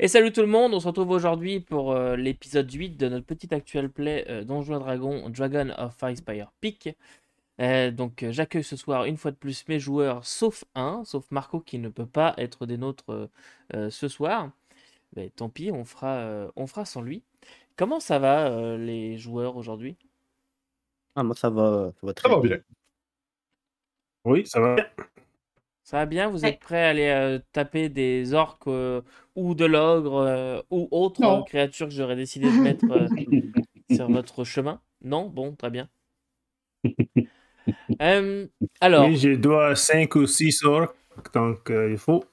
Et salut tout le monde, on se retrouve aujourd'hui pour l'épisode 8 de notre petit actual play Donjons et Dragons Dragon of Firespire Peak. J'accueille ce soir une fois de plus mes joueurs, sauf un, sauf Marco qui ne peut pas être des nôtres ce soir. Mais tant pis, on fera sans lui. Comment ça va les joueurs aujourd'hui? Ah, moi, ça va Ça très va bien. bien. Oui, ça va bien. Ça va bien? Vous êtes prêts à aller taper des orques ou de l'ogre ou autres Non. créatures que j'aurais décidé de mettre sur votre chemin? Non? Bon, très bien. Euh, Oui, alors, j'ai dois 5 ou 6 orques, donc il faut.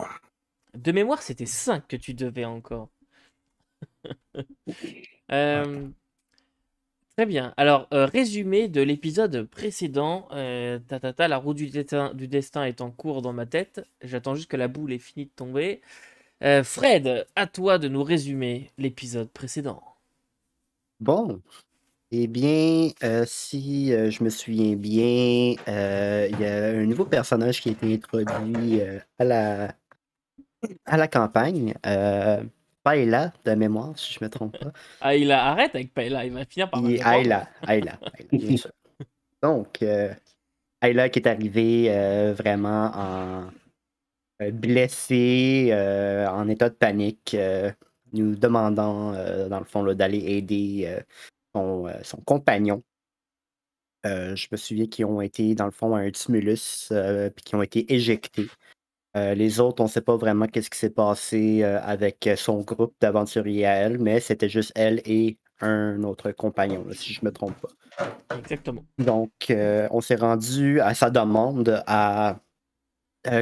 de mémoire, c'était 5 que tu devais encore. Ouais. Très bien. Alors, résumé de l'épisode précédent. La roue du destin est en cours dans ma tête. J'attends juste que la boule ait fini de tomber. Fred, à toi de nous résumer l'épisode précédent. Bon, eh bien, si je me souviens bien, il y a un nouveau personnage qui a été introduit à la campagne. Paella, de mémoire, si je ne me trompe pas. Ah, arrête avec Paella, il va finir par me Et comprendre. Ayla, bien sûr. Donc, Ayla qui est arrivée vraiment blessée, en état de panique, nous demandant, dans le fond, là, d'aller aider son compagnon. Je me souviens qu'ils ont été, dans le fond, à un tumulus, puis qui ont été éjectés. Les autres, on ne sait pas vraiment qu'est-ce qui s'est passé avec son groupe d'aventuriers à elle, mais c'était juste elle et un autre compagnon, là, si je ne me trompe pas. Exactement. Donc, on s'est rendu à sa demande à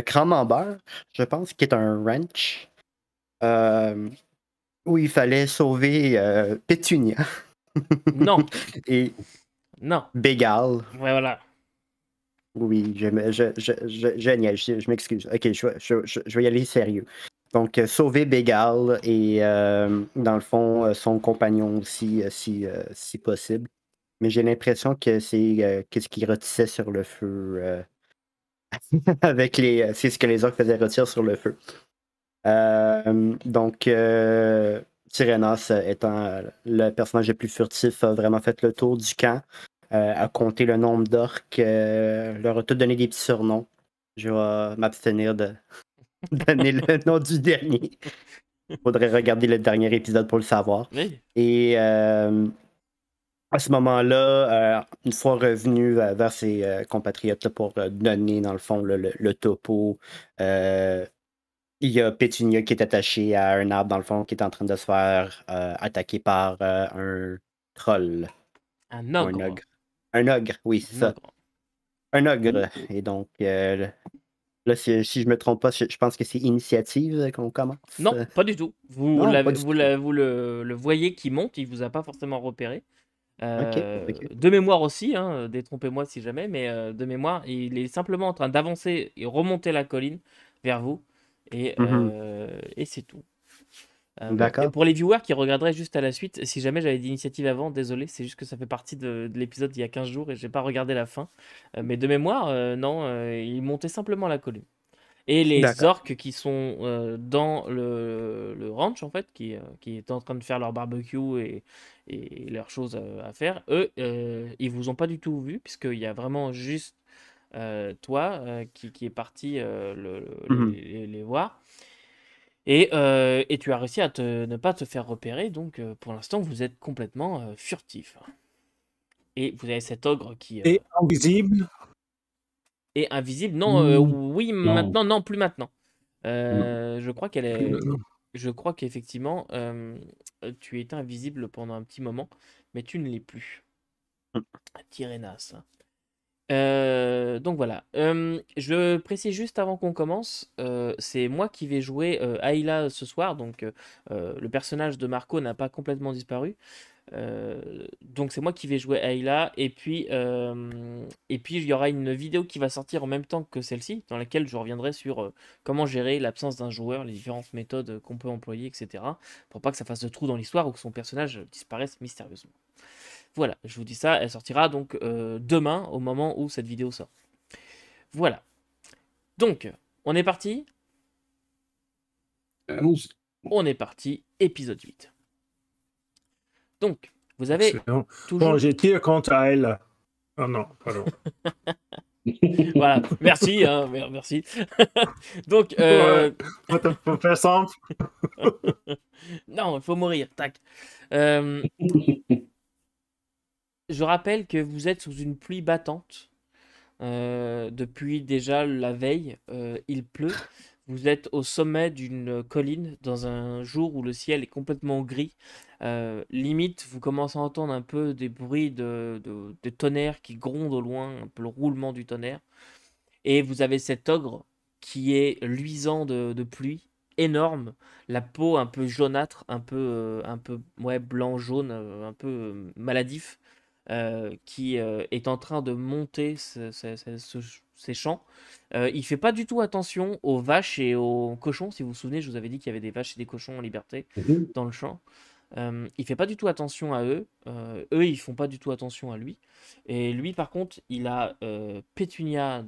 Cramambeur, je pense, qui est un ranch, euh, où il fallait sauver Pétunia Non, et non. Bégal. Ouais, voilà. Oui, je niaise, je m'excuse. Ok, je vais y aller sérieux. Donc, sauver Bégal et, dans le fond, son compagnon aussi, si possible. Mais j'ai l'impression que c'est qu'est-ce qui rôtissait sur le feu avec c'est ce que les orques faisaient rôtir sur le feu. Donc, Tyrénos, étant le personnage le plus furtif, a vraiment fait le tour du camp, a compté le nombre d'orques, leur a tout donné des petits surnoms. Je vais m'abstenir de donner le nom du dernier. Faudrait regarder le dernier épisode pour le savoir. Oui. Et à ce moment-là, une fois revenu vers ses compatriotes là, pour donner, dans le fond, le topo, il y a Pétunia qui est attachée à un arbre, dans le fond, qui est en train de se faire attaquer par un troll. Un Ou un ogre. ogre. Un ogre, oui, c'est Un ça. ogre. Un ogre. Et donc, là, si je me trompe pas, je pense que c'est initiative qu'on commence. Non, pas du tout. Vous, Non, pas l'avez- du vous, tout. la- vous le voyez qui monte, il vous a pas forcément repéré. Ok, ok. De mémoire aussi, hein, détrompez-moi si jamais, mais de mémoire, il est simplement en train d'avancer et remonter la colline vers vous, Mhm. et c'est tout. Et D'accord. pour les viewers qui regarderaient juste à la suite, si jamais j'avais d'initiative avant, désolé, c'est juste que ça fait partie de l'épisode d'il y a 15 jours et j'ai pas regardé la fin. Mais de mémoire, non, il montait simplement la colline. Et les D'accord. orques qui sont dans le ranch, en fait, qui étaient en train de faire leur barbecue et leurs choses à faire, eux, ils vous ont pas du tout vu, puisqu'il y a vraiment juste toi qui est parti Mhm. les voir. Et tu as réussi à ne pas te faire repérer, donc pour l'instant, vous êtes complètement furtif. Et vous avez cet ogre qui Et invisible? est invisible. Non, Hmm, oui, non. maintenant, non, plus maintenant. Non. Je crois qu'elle Plus est. maintenant. Je crois qu'effectivement, tu étais invisible pendant un petit moment, mais tu ne l'es plus. Tyrénas. Donc voilà. Je précise juste avant qu'on commence, c'est moi qui vais jouer Ayla ce soir. Donc le personnage de Marco n'a pas complètement disparu. Donc c'est moi qui vais jouer Ayla. Et puis il y aura une vidéo qui va sortir en même temps que celle-ci, dans laquelle je reviendrai sur comment gérer l'absence d'un joueur, les différentes méthodes qu'on peut employer, etc. Pour pas que ça fasse de trou dans l'histoire ou que son personnage disparaisse mystérieusement. Voilà, je vous dis ça, elle sortira donc demain au moment où cette vidéo sort. Voilà. Donc, on est parti. Allons-y. On est parti, épisode 8. Donc, vous avez Excellent. toujours... Bon, je tire contre elle. Oh non, pardon. Voilà, merci, hein, merci. Donc, Ouais, faut faire simple. non, il faut mourir, tac. Je rappelle que vous êtes sous une pluie battante. Depuis déjà la veille, il pleut. Vous êtes au sommet d'une colline dans un jour où le ciel est complètement gris. Limite, vous commencez à entendre un peu des bruits de tonnerre qui grondent au loin, un peu le roulement du tonnerre. Et vous avez cet ogre qui est luisant de pluie, énorme, la peau un peu jaunâtre, un peu ouais, blanc-jaune, un peu maladif, qui est en train de monter ces champs. Il fait pas du tout attention aux vaches et aux cochons. Si vous vous souvenez, je vous avais dit qu'il y avait des vaches et des cochons en liberté dans le champ. Il fait pas du tout attention à eux. Eux, ils font pas du tout attention à lui. Et lui, par contre, il a Pétunia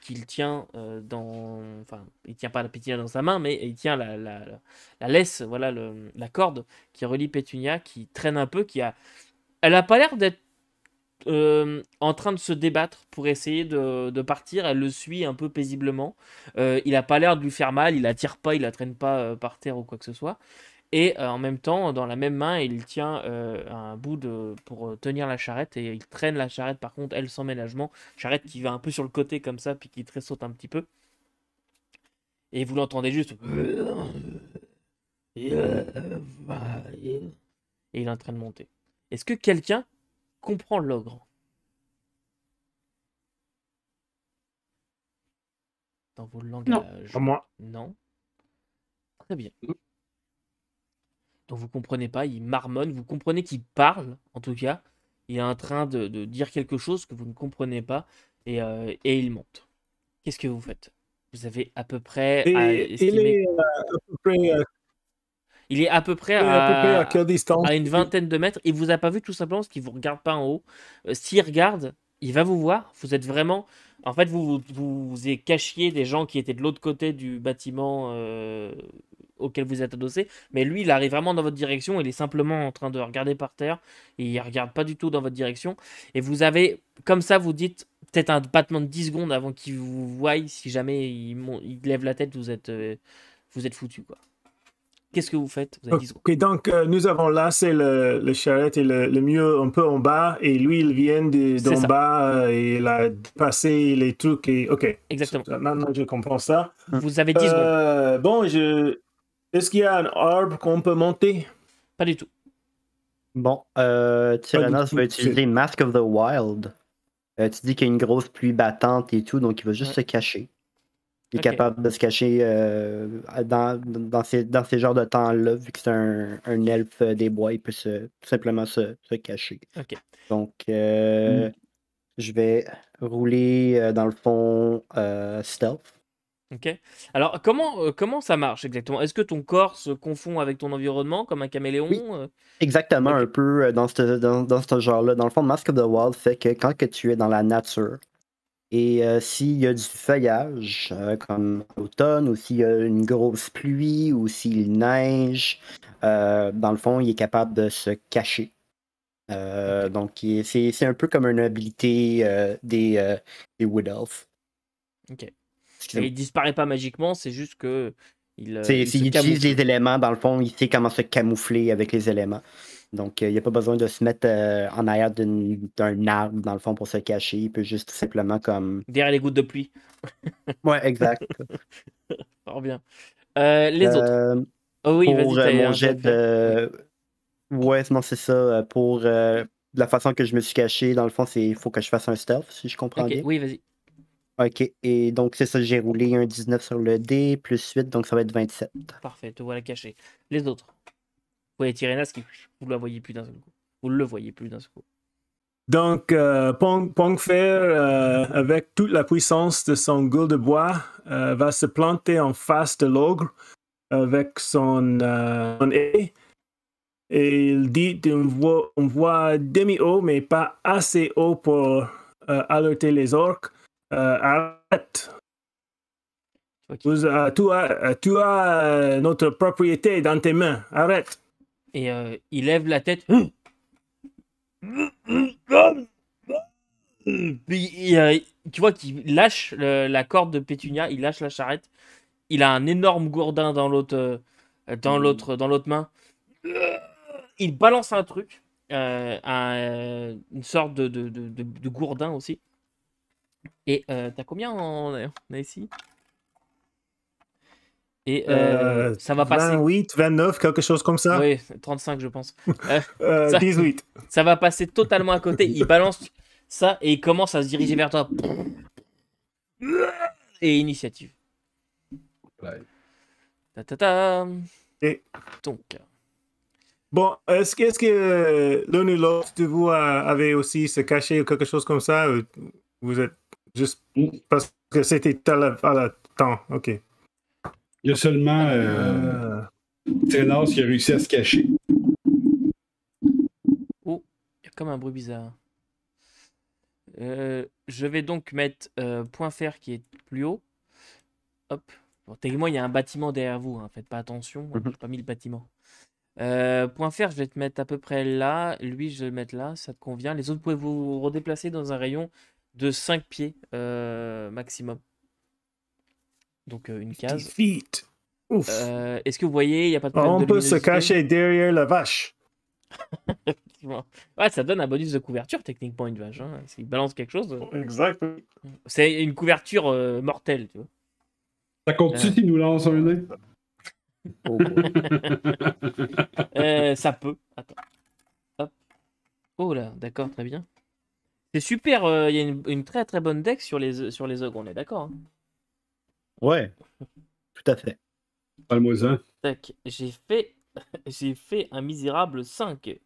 qu'il tient dans... Enfin, il tient pas la Pétunia dans sa main, mais il tient la laisse, voilà, la corde qui relie Pétunia, qui traîne un peu, Elle a pas l'air d'être en train de se débattre pour essayer de partir. Elle le suit un peu paisiblement. Il a pas l'air de lui faire mal, il la tire pas, il la traîne pas par terre ou quoi que ce soit. Et en même temps, dans la même main, il tient un bout pour tenir la charrette et il traîne la charrette, par contre, elle sans ménagement. Charrette qui va un peu sur le côté comme ça, puis qui tressaute un petit peu. Et vous l'entendez juste. Et il est en train de monter. Est-ce que quelqu'un comprend l'ogre dans vos langages? Pas moi. Non. Très bien. Donc vous comprenez pas, il marmonne, vous comprenez qu'il parle, en tout cas. Il est en train de dire quelque chose que vous ne comprenez pas et il monte. Qu'est-ce que vous faites? Vous avez à peu près à Et il estimer. est à peu près, Il est à peu près à quelle distance? à une vingtaine de mètres. Il vous a pas vu tout simplement parce qu'il vous regarde pas en haut. S'il regarde, il va vous voir. Vous êtes vraiment... En fait, vous êtes cachiez des gens qui étaient de l'autre côté du bâtiment auquel vous êtes adossé. Mais lui, il arrive vraiment dans votre direction. Il est simplement en train de regarder par terre. Et il regarde pas du tout dans votre direction. Et vous avez... Comme ça, vous dites peut-être un battement de 10 secondes avant qu'il vous voie. Si jamais il lève la tête, vous êtes foutu, quoi. Qu'est-ce que vous faites? Vous avez 10 secondes. Ok, donc nous avons là, c'est le charrette et le mur un peu en bas, et lui, il vient C'est d'en ça. bas, et il a passé les trucs, et ok. Exactement. Maintenant, je comprends ça. Vous avez 10 secondes. Bon, est-ce qu'il y a un arbre qu'on peut monter? Pas du tout. Bon, Pas du Tyrannos tout. va utiliser Mask of the Wild. Tu dis qu'il y a une grosse pluie battante et tout, donc il va juste se cacher. Il est Ok. capable de se cacher dans ces genres de temps-là, vu que c'est un elfe des bois, il peut tout simplement se cacher. Ok. Donc, je vais rouler, dans le fond, stealth. Ok. Alors, comment ça marche exactement? Est-ce que ton corps se confond avec ton environnement comme un caméléon? Oui. Exactement, Ok. un peu dans ce genre-là. Dans le fond, Mask of the Wild fait que quand que tu es dans la nature, et s'il y a du feuillage, comme l'automne, ou s'il y a une grosse pluie, ou s'il neige, dans le fond, il est capable de se cacher. Ok. Donc, c'est un peu comme une habilité des Wood Elves. Ok. Et Excusez-moi. il disparaît pas magiquement, c'est juste que il se S'il utilise camoufle. les éléments, dans le fond, il sait comment se camoufler avec les éléments. Donc, il n'y a pas besoin de se mettre en arrière d'un arbre, dans le fond, pour se cacher. Il peut juste tout simplement comme... Derrière les gouttes de pluie. Ouais, exact. Fort bien. Les autres. Oh oui, Pour vas-y, mon t'as jet fait. de... Ouais, non, c'est ça. Pour la façon que je me suis caché, dans le fond, il faut que je fasse un stealth, si je comprends Ok, bien. oui, vas-y. Ok, et donc c'est ça, j'ai roulé un 19 sur le dé, plus 8, donc ça va être 27. Parfait, te voilà caché. Les autres. Vous voyez Tyrénas qui... Vous la voyez plus d'un seul coup. Vous le voyez plus d'un seul coup. Donc, Pongfer, avec toute la puissance de son gueule de bois, va se planter en face de l'ogre avec son épée. Et il dit d'une voix demi-haut, mais pas assez haut pour alerter les orques. Arrête. Ok. Tu as notre propriété dans tes mains. Arrête. Et il lève la tête. Puis, tu vois qu'il lâche la corde de Pétunia, il lâche la charrette. Il a un énorme gourdin dans l'autre main. Il balance un truc, une sorte de gourdin aussi. Et t'as combien on a ici? Et ça va passer. 28, 29, quelque chose comme ça. Oui, 35 je pense. Ça- 18. Ça va passer totalement à côté. Il balance ça et il commence à se diriger vers toi. Et initiative. Ouais. Ta. Et- Donc, Bon, est-ce que l'un ou l'autre de vous avait aussi se caché ou quelque chose comme ça? Ou vous êtes juste parce que c'était à la temps. OK. Il y a seulement Trénas qui a réussi à se cacher. oh, il y a comme un bruit bizarre. Je vais donc mettre point fer qui est plus haut. Hop. Bon, techniquement, il y a un bâtiment derrière vous. Hein. Faites pas attention. J'ai pas mis le bâtiment. Point fer, je vais te mettre à peu près là. Lui, je vais le mettre là. Ça te convient. Les autres, vous pouvez vous redéplacer dans un rayon de 5 pieds maximum. Donc, une 10 case. feet. Ouf. Est-ce que vous voyez, il n'y a pas de problème On de peut se luminosité? cacher derrière la vache. Effectivement. Ouais, ça donne un bonus de couverture, techniquement, une vache. Hein. S'il balance quelque chose, Exact. c'est une couverture mortelle, tu vois. Ça compte-tu s'il nous lance un nez? Oh, Ça peut. Attends. Hop. Oh là, d'accord, très bien. C'est super, il y a une très très bonne deck sur les ogres, on est d'accord. Hein. ouais, tout à fait. Parle-moi-en. Tac, j'ai fait un misérable 5.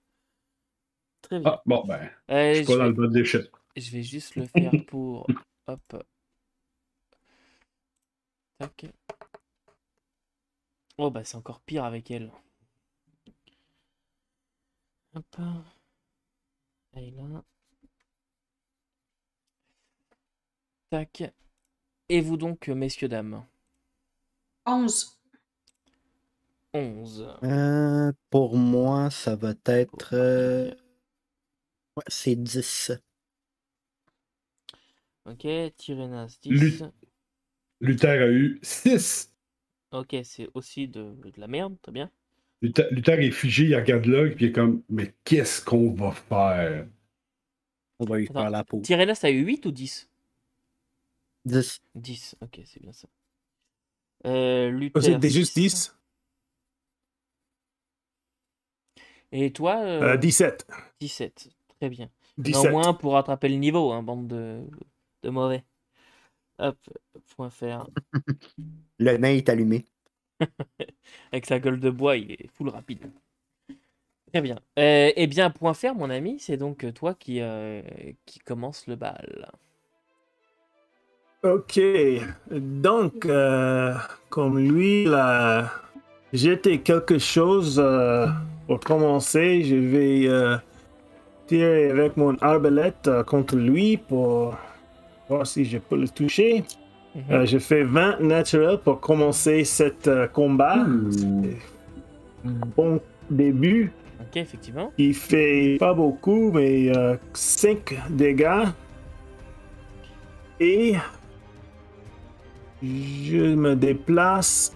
Très bien. Ah, bon, ben, je suis je, pas dans vais, le bas de l'échelle. je vais juste le faire pour... Hop. Tac. Oh bah c'est encore pire avec elle. Hop. Et là. Tac. Et vous donc, messieurs, dames? 11. 11. Pour moi, ça va être. Ouais, c'est 10. Ok, Tyrénas 10. Luther a eu 6. Ok, c'est aussi de la merde, très bien. Luther est figé, il regarde là, puis il est comme, mais qu'est-ce qu'on va faire? On va lui Attends, faire la peau. Tyrénas a eu 8 ou 10? 10. 10, ok, c'est bien ça. C'était Luther, juste 6. 10. Et toi 17. 17, très bien. 17. Néanmoins, pour rattraper le niveau, hein, bande de mauvais. Hop, point faire. Le nain est allumé. Avec sa gueule de bois, il est full rapide. Très bien. Eh bien, point faire, mon ami, c'est donc toi qui commence le bal. Ok. Donc, comme lui, il a jeté quelque chose pour commencer, je vais tirer avec mon arbalète contre lui pour voir si je peux le toucher. Je fais 20 naturel pour commencer cet combat. Bon début. Ok, effectivement. Il fait pas beaucoup, mais 5 dégâts. Et je me déplace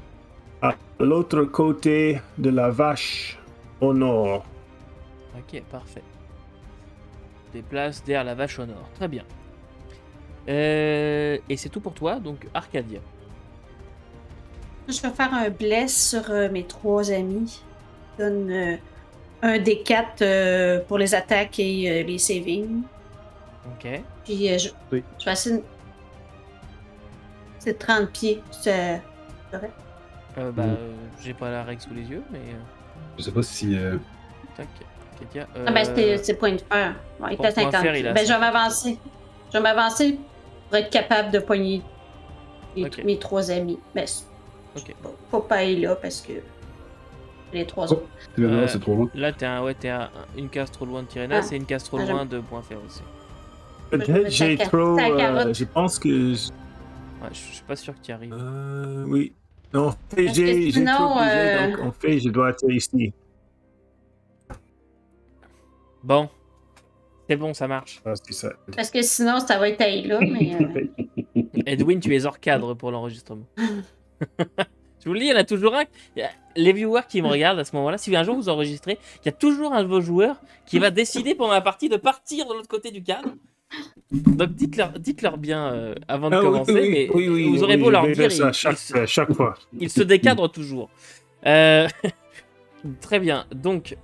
à l'autre côté de la vache au nord. Ok, parfait. Déplace derrière la vache au nord. Très bien. Et c'est tout pour toi, donc Arcadia. Je vais faire un bless sur mes 3 amis. Je donne un des 4 pour les attaques et les savings. Ok. Puis je vais essayer. C'est 30 pieds. C'est correct? J'ai pas la règle sous les yeux, mais. Je sais pas si. Tac. Arcadia. Ah ben c'est point de fer. Ouais, il Pour était à point 50. faire, il a Ben je vais 50. m'avancer. Je vais m'avancer pour être capable de poigner Ok. mes 3 amis. Mais Ok. faut pas aller là parce que les 3 autres. C'est trop loin. Là, t'es à une case trop loin de Tyrénas Ah. et une case trop Ah, loin de point faire aussi. Peut-être j'ai Ta trop. carotte. Je pense que Ouais, je suis pas sûr que tu y arrives. Oui. En fait, Parce que j'ai sinon, trop bougé, donc en fait, je dois être ici. Bon, c'est bon, ça marche. Ah, c'est ça. parce que sinon, ça va être là, mais. Edwin, tu es hors cadre pour l'enregistrement. Je vous le dis, il y en a toujours un. Les viewers qui me regardent à ce moment-là, si un jour vous enregistrez, il y a toujours un de vos joueurs qui va décider pendant la partie de partir de l'autre côté du cadre. Donc dites-leur bien avant de commencer, mais vous aurez beau je leur vais dire, faire ça chaque fois. ils se décadrent toujours. Très bien, donc...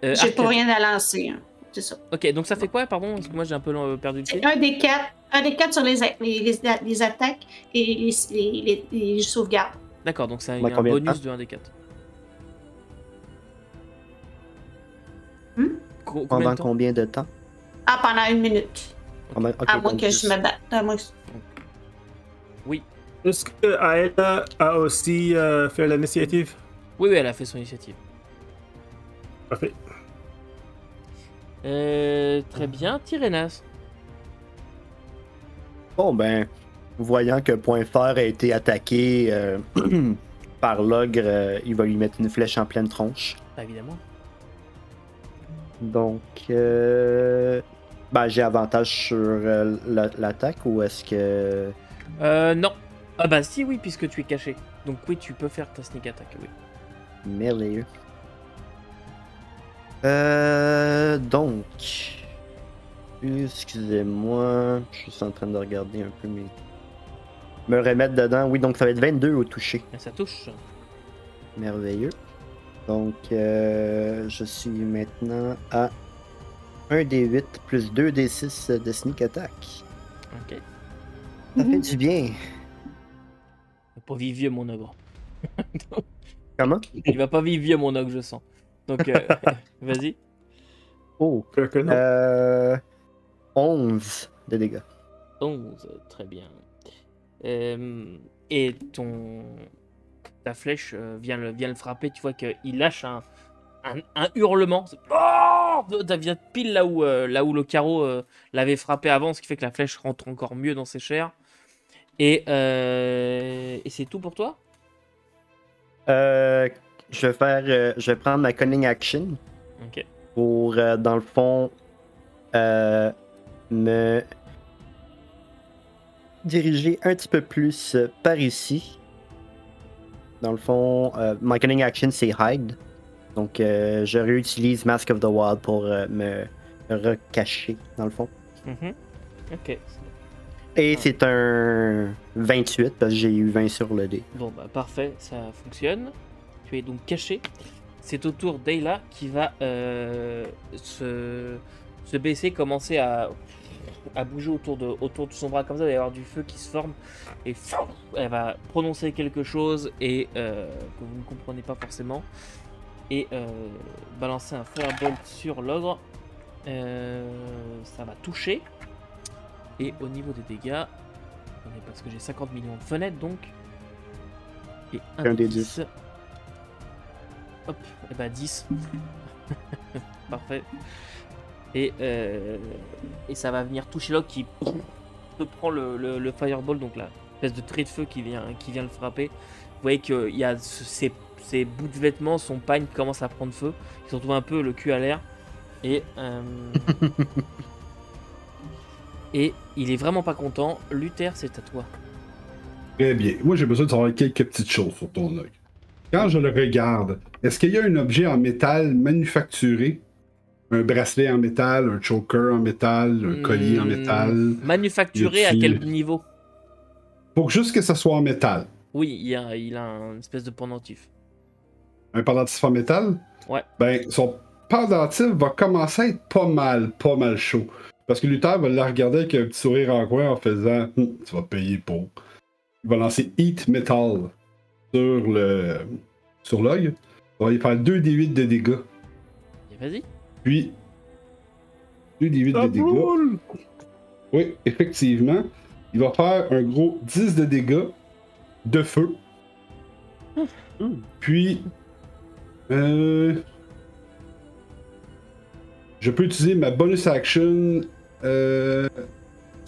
J'ai Arcade. pas rien à lancer. Hein. C'est ça. Ok, donc ça fait quoi, pardon? Parce que moi j'ai un peu perdu le fil. C'est un des quatre sur les attaques et les sauvegardes. D'accord, donc c'est un combien de bonus temps? de 1 des 4. Combien Pendant de temps? combien de temps? Ah, pendant 1 minute. Ok, À moins donc que je me batte. À moins que- Oui. Est-ce que Aela a aussi fait l'initiative? Oui, elle a fait son initiative. Parfait. Très bien, Tyrénas. Bon, ben, voyant que Point Fer a été attaqué par l'ogre, il va lui mettre une flèche en pleine tronche. Bah, évidemment. Donc, ben, j'ai avantage sur l'attaque ou est-ce que. Non. Ah bah si, oui, puisque tu es caché. Donc oui, tu peux faire ta sneak attack, oui. Merveilleux. Donc. Excusez-moi, je suis en train de regarder un peu mes. Me remettre dedans. Oui, donc ça va être 22 au toucher. Et ça touche. Merveilleux. Donc, je suis maintenant à 1d8 plus 2d6 de sneak attack. Ok. Ça fait du bien. Il va pas vivre vieux, mon ogre. Comment? Il va pas vivre vieux, mon ogre, je sens. Donc, vas-y. Oh. Que non. 11 de dégâts. 11, très bien. Et ta flèche vient le frapper. Tu vois qu'il lâche un hurlement. Oh, ça vient pile là où le carreau l'avait frappé avant, ce qui fait que la flèche rentre encore mieux dans ses chairs. Et c'est tout pour toi? Je vais prendre ma cunning action Ok. pour, dans le fond, me diriger un petit peu plus par ici. Dans le fond, ma cunning action c'est hide. Donc, je réutilise Mask of the Wild pour me recacher, dans le fond. Ok. Et c'est un 28 parce que j'ai eu 20 sur le dé. Bon, bah parfait, ça fonctionne. Tu es donc caché. C'est au tour d'Ayla qui va se baisser, commencer à bouger autour de son bras comme ça. Il va y avoir du feu qui se forme. Et elle va prononcer quelque chose et que vous ne comprenez pas forcément. Et balancer un firebolt sur l'ogre. Ça va toucher. Et au niveau des dégâts, parce que j'ai 50 millions de fenêtres donc. Et Un des 10. Hop, et bah 10. Parfait. Et ça va venir toucher l'ogre qui te prend le fireball, donc la espèce de trait de feu qui vient le frapper. Vous voyez qu'il y a ses bouts de vêtements, son pagne commence à prendre feu. Il se retrouve un peu le cul à l'air. Et et il est vraiment pas content. Luther, c'est à toi. Très bien. Moi, j'ai besoin de savoir quelques petites choses sur ton œil. Quand je le regarde, est-ce qu'il y a un objet en métal manufacturé? Un bracelet en métal, un choker en métal, un collier en métal? Manufacturé à quel niveau? Faut juste que ça soit en métal. Oui, il a une espèce de pendentif. Un pendentif en métal? Ouais. Ben, son pendentif va commencer à être pas mal chaud. Parce que Luther va la regarder avec un petit sourire en coin en faisant tu vas payer pour. Il va lancer Heat Metal sur l'œil. On va y faire 2d8 de dégâts. Vas-y. Puis 2d8 de dégâts. Oui, effectivement. Il va faire un gros 10 de dégâts de feu. Puis je peux utiliser ma bonus action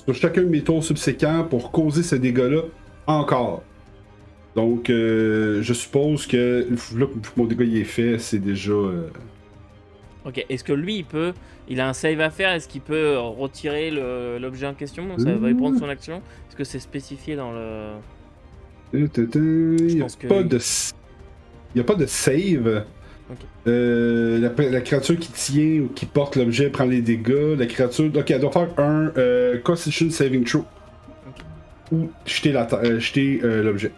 sur chacun de mes tours subséquents pour causer ce dégât-là encore. Donc, je suppose que là, que mon dégât il est fait, c'est déjà. Ok, est-ce que lui, il a un save à faire? Est-ce qu'il peut retirer l'objet en question? Ça va lui prendre son action? Est-ce que c'est spécifié dans le... Il n'y a pas de save. Okay. La créature qui tient ou qui porte l'objet prend les dégâts. La créature. Ok, elle doit faire un Constitution Saving Throw. Okay. Ou jeter l'objet.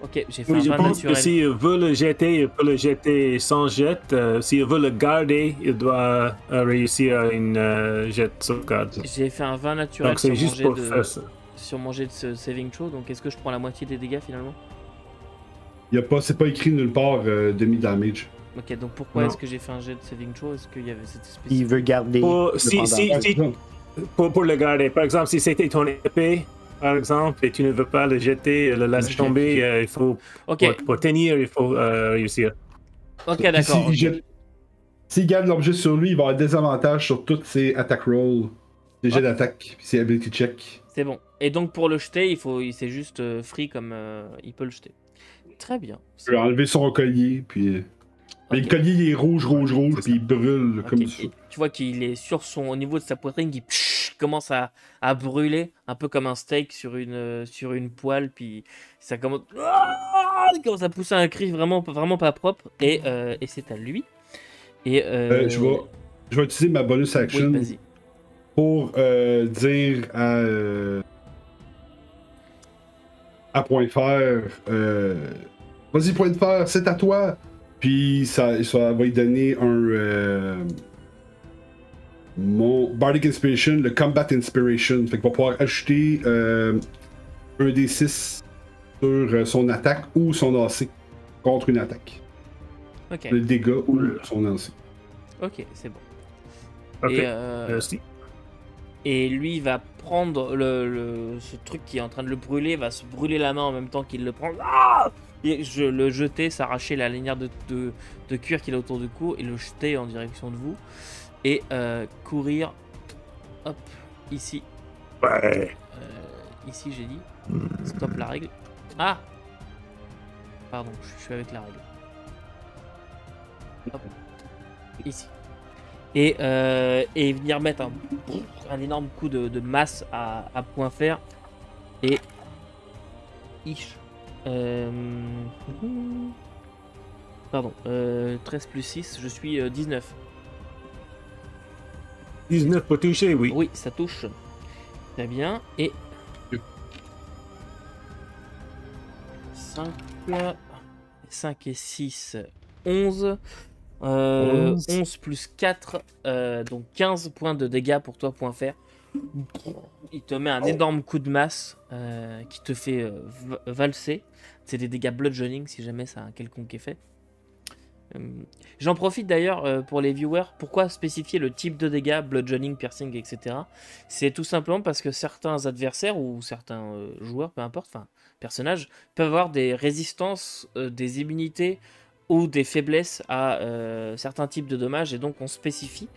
Ok, j'ai fait oui, un je 20 pense naturel. que s'il veut le jeter, il peut le jeter sans jet. S'il veut le garder, il doit réussir à une jet de sauvegarde. J'ai fait un 20 naturel. Donc c'est juste pour faire ça. Sur mon jet de saving throw, donc est-ce que je prends la moitié des dégâts finalement? C'est pas écrit nulle part demi-damage. Ok, donc pourquoi est-ce que j'ai fait un jet de saving throw? Est-ce qu'il y avait cette espèce... Il veut garder. Pour le garder. Par exemple, si c'était ton épée, par exemple, et tu ne veux pas le jeter, le laisser tomber, il faut. Pour tenir, il faut réussir. Ok, d'accord. S'il garde l'objet sur lui, il va avoir des avantages sur toutes ses attack rolls, ses jets d'attaque, puis ses ability check. C'est bon. Et donc pour le jeter, c'est juste free comme il peut le jeter. Très bien. Il peut enlever son collier, puis. Mais le collier il est rouge, puis il brûle comme du feu. Tu vois qu'il est au niveau de sa poitrine, qui commence à brûler, un peu comme un steak sur une poêle, puis ça commence à pousser un cri vraiment pas propre, et c'est à lui. Et je vais utiliser ma bonus action pour dire à Point de Fer, vas-y Point de Fer, c'est à toi. Puis ça va lui donner mon Bardic Inspiration, le Combat Inspiration. Fait qu'il va pouvoir ajouter un D6 sur son attaque ou son AC contre une attaque. Ok. Le dégât ou son AC. Ok, c'est bon. Ok, merci. Et lui, il va prendre ce truc qui est en train de le brûler, va se brûler la main en même temps qu'il le prend. Et le jeter, s'arracher la lanière de cuir qu'il a autour du cou et le jeter en direction de vous. Et courir, hop, ici. Ouais. Ici, j'ai dit. Stop la règle. Ah! Pardon, je suis avec la règle. Hop. Ici. Et venir mettre un énorme coup de masse à Point Fer. Et... Pardon, 13 plus 6, je suis 19. 19 pour toucher, oui. Oui, ça touche. Très bien. Et... 5 et 6, 11. 11 plus 4, donc 15 points de dégâts pour toi, Point Fer. Il te met un énorme coup de masse qui te fait valser. C'est des dégâts bludgeoning si jamais ça a un quelconque effet. J'en profite d'ailleurs pour les viewers. Pourquoi spécifier le type de dégâts, bludgeoning, piercing, etc. C'est tout simplement parce que certains adversaires ou certains joueurs, peu importe, enfin personnages, peuvent avoir des résistances, des immunités ou des faiblesses à certains types de dommages, et donc on spécifie.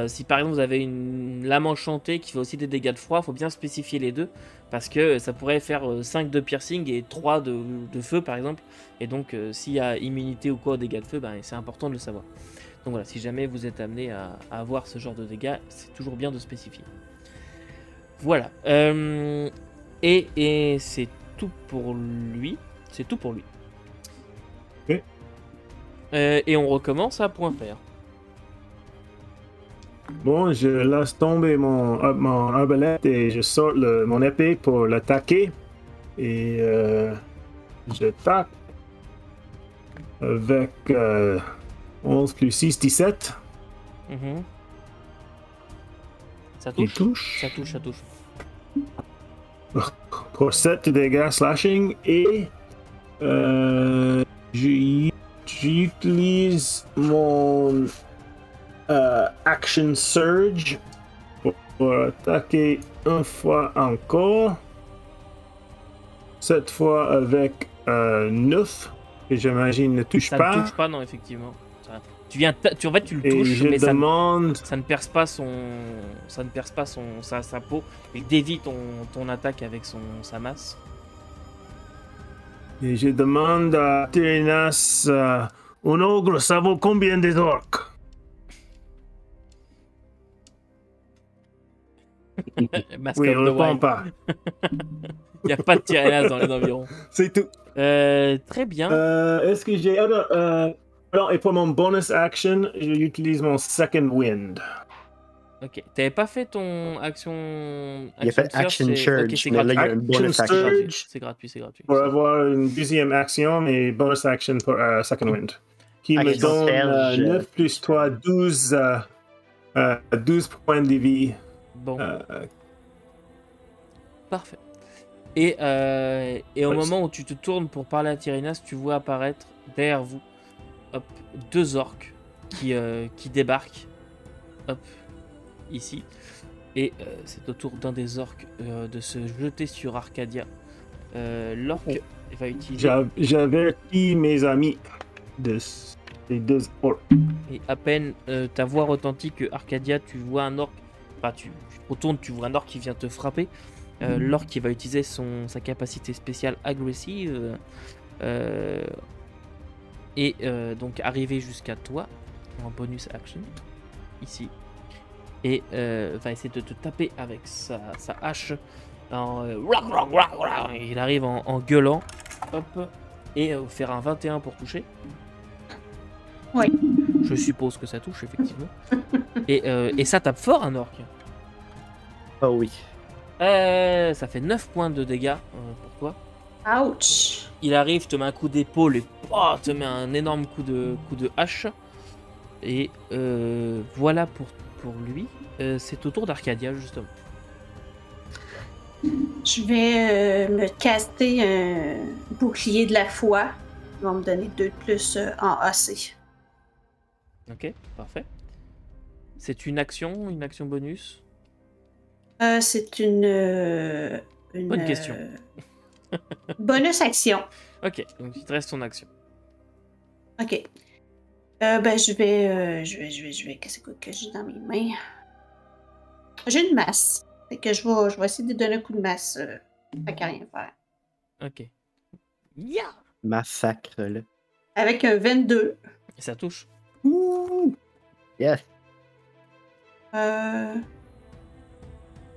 Si par exemple vous avez une lame enchantée qui fait aussi des dégâts de froid, il faut bien spécifier les deux, parce que ça pourrait faire 5 de piercing et 3 de feu par exemple, et donc s'il y a immunité ou quoi aux dégâts de feu, c'est important de le savoir. Donc voilà, si jamais vous êtes amené à avoir ce genre de dégâts, c'est toujours bien de spécifier. Voilà, et c'est tout pour lui. C'est tout pour lui. Okay. Et on recommence à Point Fer. Bon, je laisse tomber mon arbalète et je sors mon épée pour l'attaquer. Et je tape avec 11 plus 6, 17. Mm-hmm. Ça touche? Il touche. Ça touche. Pour 7 de dégâts slashing et j'utilise mon Action Surge pour attaquer une fois encore. Cette fois avec 9, que j'imagine ne touche pas. Ça ne touche pas, non, effectivement. En fait, tu le Et touches, je mais demande. ça ne perce pas sa peau. Il dévie ton attaque avec sa masse. Et je demande à Tyrinas, un ogre, ça vaut combien des orques? Mask Oui, of on the ne répond Wild. pas. Il n'y a pas de Tyrenas dans les environs. C'est tout. Très bien. Est-ce que j'ai... Alors, et pour mon bonus action, j'utilise mon second wind. Ok. T'avais pas fait ton action. Il a fait surge, Action c'est- Surge, Ok, c'est mais là, il y a gratuit. un bonus Action action. Surge. C'est gratuit, c'est gratuit. Pour avoir une deuxième action et bonus action pour second wind. Qui me Action donne Surge, 9 plus 3, 12, 12 points de vie. Bon, Euh, parfait. Et au Ouais, moment où tu te tournes pour parler à Tyrinas, tu vois apparaître derrière vous, hop, 2 orques qui débarquent, hop, ici. Et c'est au tour d'un des orques de se jeter sur Arcadia. L'orque va utiliser. J'avertis mes amis de ces deux orques. Et à peine ta voix retentit que Arcadia, tu vois un orque. Enfin, tu te retournes, tu vois un orque qui vient te frapper. L'orque qui va utiliser sa capacité spéciale agressive. Et donc arriver jusqu'à toi en bonus action. Ici. Et va essayer de te taper avec sa hache. Il arrive en gueulant. Hop. Et faire un 21 pour toucher. Oui. Je suppose que ça touche, effectivement. Et ça tape fort, un orc. Oh oui. Ça fait 9 points de dégâts pour toi. Ouch! Il arrive, te met un coup d'épaule et te met un énorme coup de hache. Et voilà pour lui. C'est au tour d'Arcadia, justement. Je vais me caster un bouclier de la foi. Ils vont me donner 2 de plus en AC. Ok, parfait. C'est une action bonus? C'est une Bonne question. bonus action. Ok, donc il te reste ton action. Ok. Ben je vais. Qu'est-ce que j'ai dans mes mains? J'ai une masse. Fait que je vais essayer de donner un coup de masse. Fait qu'à rien faire. Ok. Yeah! Massacre, là. Avec un 22. Et ça touche. Ouh! Yes!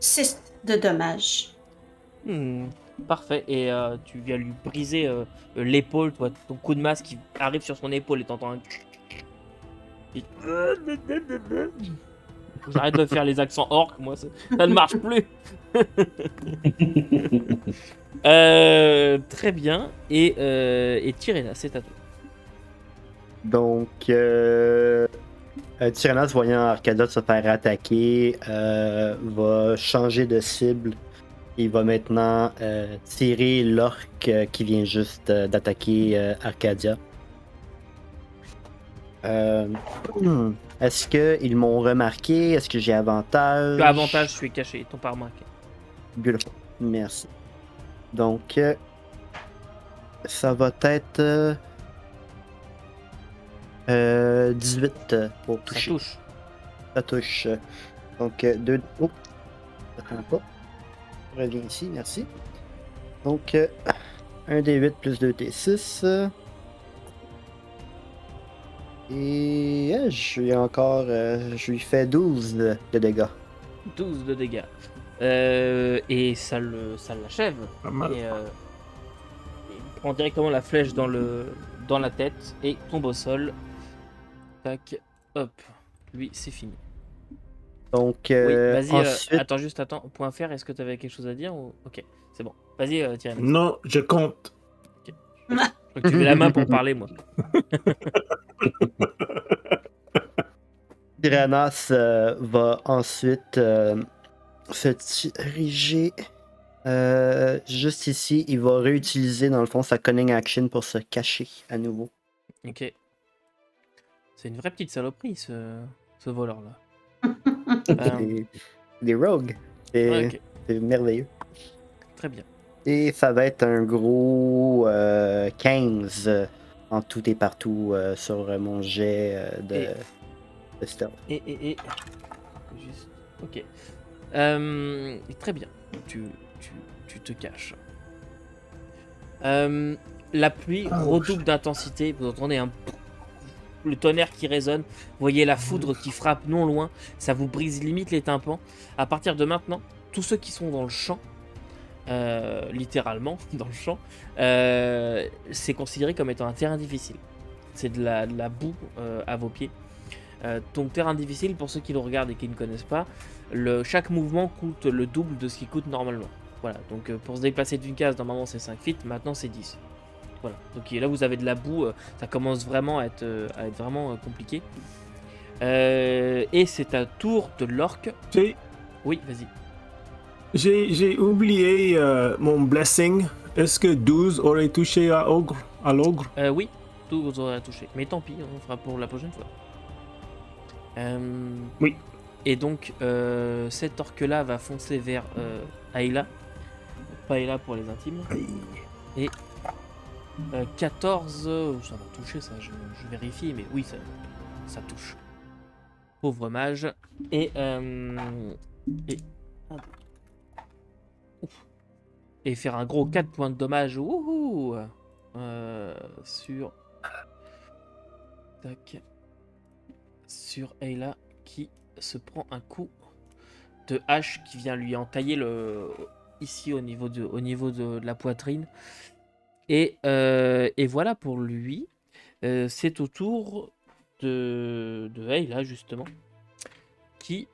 6 de dommages. Parfait. Et tu viens lui briser l'épaule, toi, ton coup de masse qui arrive sur son épaule et t'entends un... Et- J'arrête de faire les accents orques, moi, ça ne marche plus. Très bien. Et Tyréna, c'est à toi. Donc, Tyrannos, voyant Arcada se faire attaquer, va changer de cible. Il va maintenant tirer l'orque qui vient juste d'attaquer Arcadia. Est-ce qu'ils m'ont remarqué? Est-ce que j'ai avantage? Tu as avantage, je suis caché, ils t'ont pas remarqué. Beautiful. Merci. Donc, ça va être 18 pour Ça toucher. touche. Ça touche. Donc, 2. Oh, attends pas. Je reviens ici, merci. Donc, 1 D8 plus 2 D6. Et je lui fais 12 de dégâts. 12 de dégâts. Et ça l'achève. Pas mal. Et il prend directement la flèche dans la tête et tombe au sol. Tac, hop. Lui, c'est fini. Donc, Oui, vas-y, ensuite, attends. Point faire, est-ce que tu avais quelque chose à dire ou... Ok, c'est bon. Vas-y, Tyrannos. Non, je compte. Je crois que tu mets la main pour parler, moi. Tyrannos va ensuite se diriger juste ici. Il va réutiliser, dans le fond, sa cunning action pour se cacher à nouveau. Ok. C'est une vraie petite saloperie, ce voleur-là. Des rogues. Ouais, ok. C'est merveilleux. Très bien. Et ça va être un gros 15 en tout et partout sur mon jet de stealth. Et... Juste... Ok. Très bien. Tu te caches. La pluie redouble d'intensité. Vous entendez le tonnerre qui résonne. Vous voyez la foudre qui frappe non loin. Ça vous brise limite les tympans. À partir de maintenant, tous ceux qui sont dans le champ, littéralement dans le champ, c'est considéré comme étant un terrain difficile. C'est de la boue à vos pieds. Donc terrain difficile, pour ceux qui le regardent et qui ne connaissent pas, chaque mouvement coûte le double de ce qui coûte normalement. Voilà, donc pour se déplacer d'une case, normalement c'est 5 feet, maintenant c'est 10. Voilà, donc là vous avez de la boue, ça commence vraiment à être vraiment compliqué. Et c'est à tour de l'orque. Oui, vas-y. J'ai oublié mon blessing. Est-ce que 12 aurait touché à l'ogre? Oui, 12 aurait touché. Mais tant pis, on fera pour la prochaine fois. Oui. Et donc, cet orque-là va foncer vers Ayla. Pas Ayla pour les intimes. Et 14, ça va toucher, ça, je vérifie, mais oui, ça touche. Pauvre mage. Et faire un gros 4 points de dommage. Wouhou, sur Ayla qui se prend un coup de hache qui vient lui entailler ici au niveau de la poitrine. Et voilà pour lui. C'est au tour de Ayla justement qui...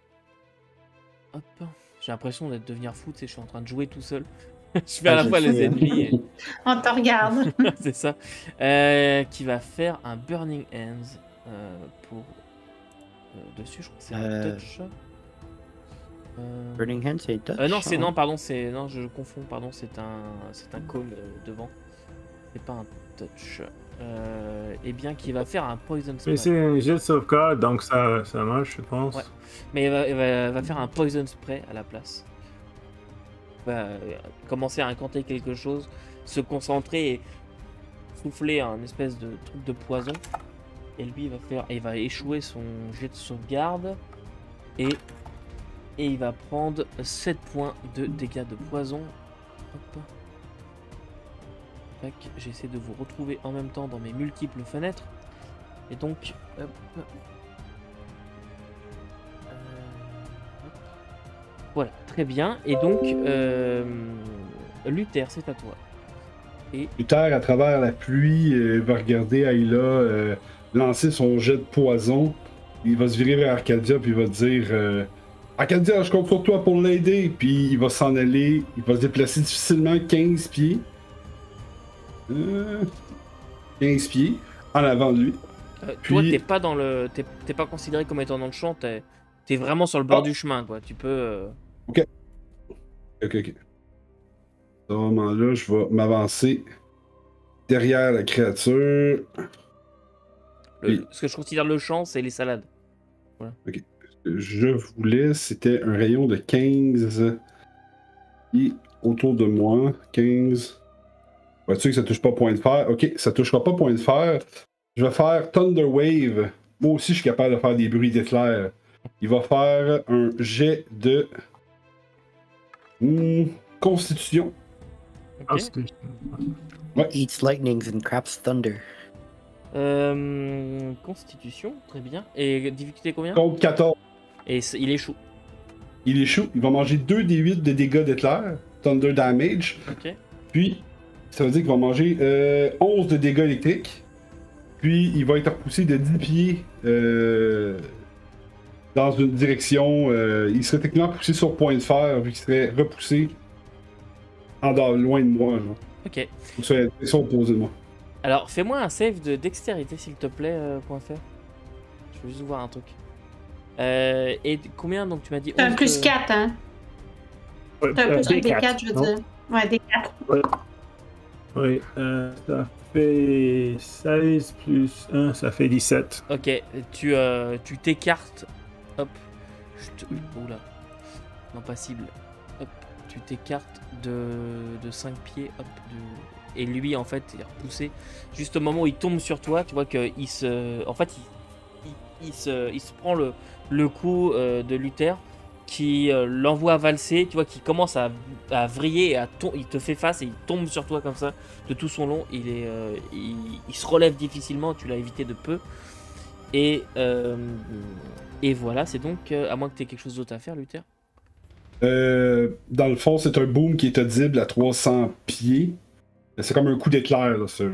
Hop. J'ai l'impression d'être devenir fou, tu sais, je suis en train de jouer tout seul. Je fais à la fois les ennemis. On te regarde. C'est ça. Qui va faire un Burning Hands pour... dessus, je crois que c'est un touch. Burning Hand, c'est touch? Non, c'est... Non, pardon, c'est... Non, je confonds, pardon, c'est un cône devant. C'est pas un touch. Et bien qu'il va faire un Poison Spray. Mais c'est un jet de sauvegarde, donc ça marche, je pense. Ouais. Mais il va faire un Poison Spray à la place. Il va commencer à incanter quelque chose, se concentrer et souffler un espèce de truc de poison. Et lui, il va échouer son jet de sauvegarde. Et il va prendre 7 points de dégâts de poison. Hop. J'essaie de vous retrouver en même temps dans mes multiples fenêtres. Et donc... Hop. Voilà, très bien. Et donc, Luther, c'est à toi. Et... Luther, à travers la pluie, va regarder Ayla lancer son jet de poison. Il va se virer vers Arcadia puis il va dire Arcadia, je compte sur toi pour l'aider. Puis il va s'en aller. Il va se déplacer difficilement 15 pieds. 15 pieds en avant de lui. Toi, t'es pas dans le. T'es pas considéré comme étant dans le champ, t'es vraiment sur le bord du chemin, quoi. Tu peux. Ok. À ce moment-là, je vais m'avancer derrière la créature. Ce que je considère le champ, c'est les salades. Voilà. Ok. Ce que je voulais, c'était un rayon de 15 et autour de moi. 15. Vois-tu que ça touche pas point de fer? Ok, ça touchera pas point de fer. Je vais faire Thunder Wave. Moi aussi, je suis capable de faire des bruits d'éclairs. Il va faire un jet de Constitution. Okay. Ouais. Eats lightnings and craps thunder. Constitution, très bien. Et difficulté combien? Contre 14. Et il échoue. Il échoue. Il va manger 2d8 de dégâts d'éclair. Thunder Damage. Ok. Puis, ça veut dire qu'il va manger 11 de dégâts électriques. Puis, il va être repoussé de 10 pieds dans une direction. Il serait techniquement poussé sur point de fer, vu qu'il serait repoussé loin de moi. Genre. Ok. Ou sur la direction opposée de moi. Alors, fais-moi un save de dextérité, s'il te plaît, point .fr. Je veux juste voir un truc. Et combien, donc, tu m'as dit 11, T'as un plus 4, hein? T'as un plus D4, je veux dire. Ouais, D4. Ouais. Oui, ça fait 16 plus 1, ça fait 17. Ok, tu t'écartes. Hop. Oula. Non, pas cible. Hop. Tu t'écartes de 5 pieds. Hop. et lui en fait est repoussé. Juste au moment où il tombe sur toi, tu vois qu'il se, en fait, il se prend le coup de Luther qui l'envoie valser, tu vois, qui commence à vriller et il te fait face et il tombe sur toi comme ça de tout son long. Il se relève difficilement, tu l'as évité de peu. Et voilà, c'est donc à moins que tu aies quelque chose d'autre à faire, Luther. Dans le fond, c'est un boom qui est audible à 300 pieds. C'est comme un coup d'éclair là, sur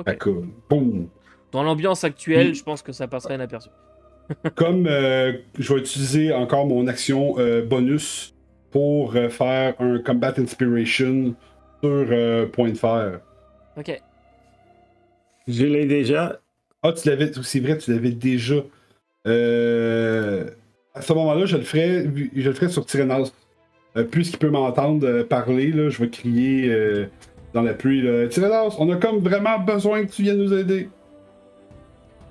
la cour. Boum! Dans l'ambiance actuelle, Oui. je pense que ça passerait inaperçu. Comme je vais utiliser encore mon action bonus pour faire un Combat Inspiration sur Point de Fer. Ok. Je l'ai déjà. Ah, c'est vrai, tu l'avais déjà. À ce moment-là, je le ferai sur Tyrannos. Puisqu'il peut m'entendre parler, là, je vais crier dans la pluie. Là, Tyrannos, on a comme vraiment besoin que tu viennes nous aider.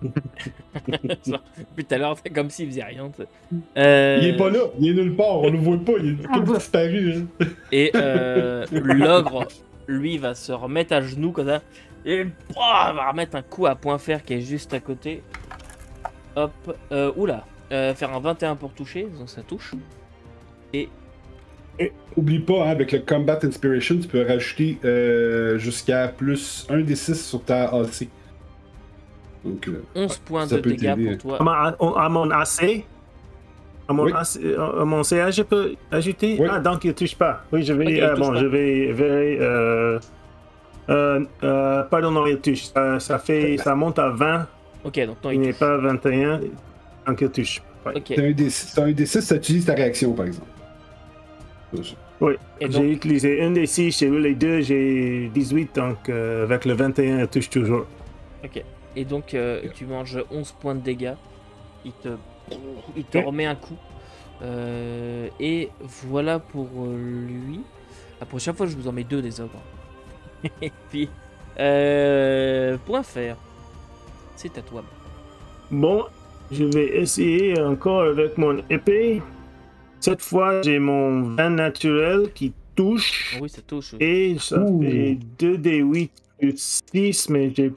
Depuis tout à l'heure, c'est comme s'il faisait rien. Il est pas là, il est nulle part, on le voit pas, il est comme disparu. Hein. Et l'ogre, lui, va se remettre à genoux comme ça. Et va remettre un coup à point fer qui est juste à côté. Hop. Oula. Faire un 21 pour toucher, donc ça touche. Et oublie pas, hein, avec le Combat Inspiration, tu peux rajouter jusqu'à plus 1 des 6 sur ta AC. Donc, 11 points ça de peut dégâts t'aider. pour toi. À mon AC, Oui. à mon CA, je peux ajouter. Oui. Ah, donc il ne touche pas. Oui, je vais. Ok, il touche bon, pas. je vais. Pardon, non, il touche. Ça monte à 20. Ok, donc non, Il il n'est touche. pas 21. Donc il touche. Ouais. Ok. C'est un des 6, ça utilise ta réaction, par exemple. Oui, Et donc- j'ai utilisé un des 6, j'ai eu les deux, j'ai 18, donc avec le 21, il touche toujours. Ok. Et donc, tu manges 11 points de dégâts. Il te Ok. remet un coup. Et voilà pour lui. La prochaine fois, je vous en mets 2 des ogres. Et puis, point faire. C'est à toi. Bon, je vais essayer encore avec mon épée. Cette fois, j'ai mon 20 naturel qui touche. Oh oui, ça touche. Et ça fait 2d8 plus 6, mais j'ai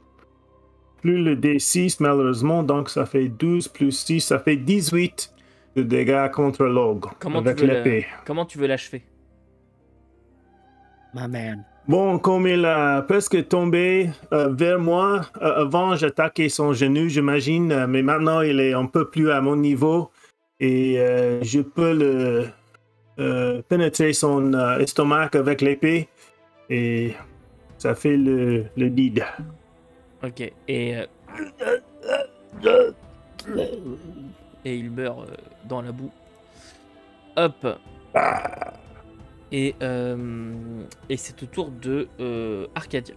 plus le d6 malheureusement, donc ça fait 12 plus 6, ça fait 18 de dégâts contre l'ogre avec l'épée. Comment tu veux l'achever? My man. Bon, comme il a presque tombé vers moi, avant j'attaquais son genou, j'imagine, mais maintenant il est un peu plus à mon niveau et je peux pénétrer son estomac avec l'épée et ça fait le lead. Ok. Et il meurt dans la boue. Hop. Et c'est au tour de Arcadia.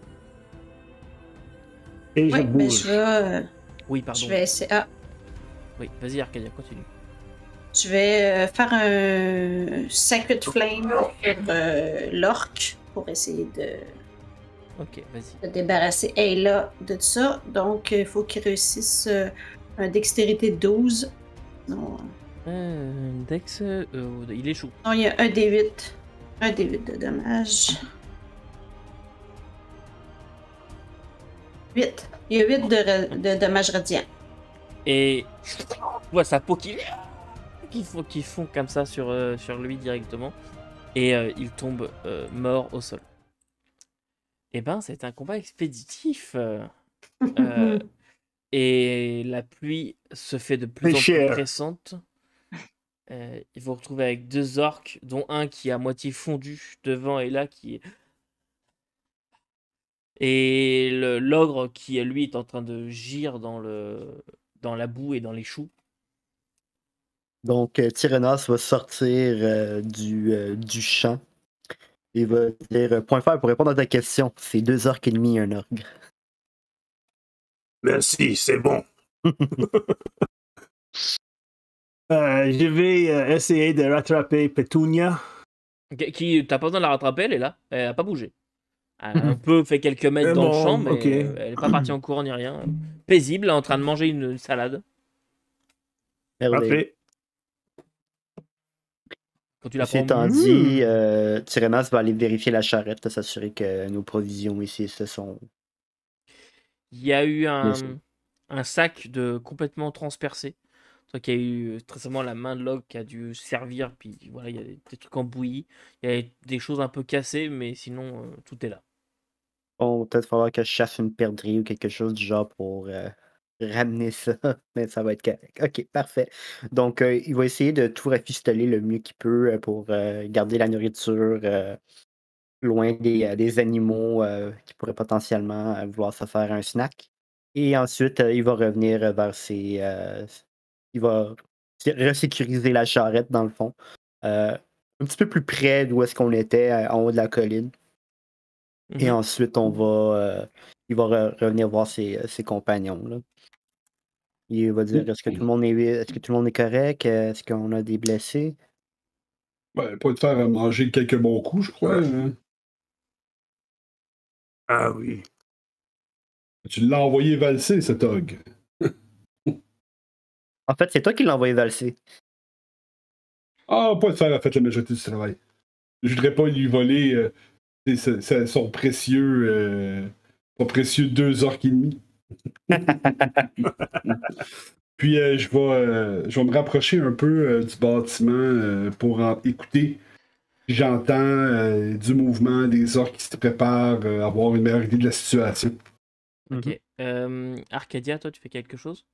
Et je Oui, mais bouge. Oui, pardon. je vais essayer. Ah, Oui, vas-y Arcadia, continue. je vais faire un Sacred Flame sur l'orque pour essayer Ok, vas-y. de débarrasser Ayla de ça. Donc, il faut qu'il réussisse un dextérité 12. Non, Dex, il échoue. non, il y a un D8. Un D8 de dommages. 8. Il y a 8 de dommages radiants. Et tu vois sa peau qui fond comme ça sur lui directement. Et il tombe mort au sol. Eh ben, c'est un combat expéditif. Et la pluie se fait de plus en plus pressante. Il faut retrouver avec 2 orques, dont un qui est à moitié fondu devant et là qui est... Et l'ogre qui, lui, est en train de gire dans la boue et dans les choux. Donc, Tyrannos va sortir du champ et va dire point fer pour répondre à ta question. C'est 2 orques ennemis et un ogre. Merci, c'est bon. Je vais essayer de rattraper Petunia. T'as pas besoin de la rattraper, elle est là. Elle a pas bougé. Elle a un peu fait quelques mètres dans le champ, mais elle est pas partie en courant ni rien. Paisible, en train de manger une salade. Merveilleux. Parfait. Quand tu la Ceci prends, étant dit, Tyremas va aller vérifier la charrette, s'assurer que nos provisions ici se sont il y a eu laissées. un sac de complètement transpercé. Donc il y a eu très certainement la main de Log qui a dû servir, puis voilà, il y a des trucs en bouillie, il y a des choses un peu cassées, mais sinon tout est là. Bon, peut-être falloir que je chasse une perdrix ou quelque chose du genre pour ramener ça, mais ça va être correct. Ok, parfait. Donc, il va essayer de tout rafistoler le mieux qu'il peut pour garder la nourriture loin des animaux qui pourraient potentiellement vouloir se faire un snack. Et ensuite, il va revenir vers ses. Il va resécuriser la charrette, dans le fond. Un petit peu plus près d'où est-ce qu'on était, en haut de la colline. Et Mhm. ensuite, il va revenir voir ses compagnons, là. Il va dire, est-ce que tout le monde est correct? Est-ce qu'on a des blessés? Ouais, pas te faire manger quelques bons coups, je crois. Hein. Ah oui. Tu l'as envoyé valser, cet og. En fait, c'est toi qui l'as envoyé valser. Ah, pas te faire la fête la majorité du travail. Je voudrais pas lui voler son précieux 2 orques et demi. Puis je vais me rapprocher un peu du bâtiment pour écouter. J'entends du mouvement des orques qui se préparent à avoir une meilleure idée de la situation. Ok. Arcadia, toi, tu fais quelque chose?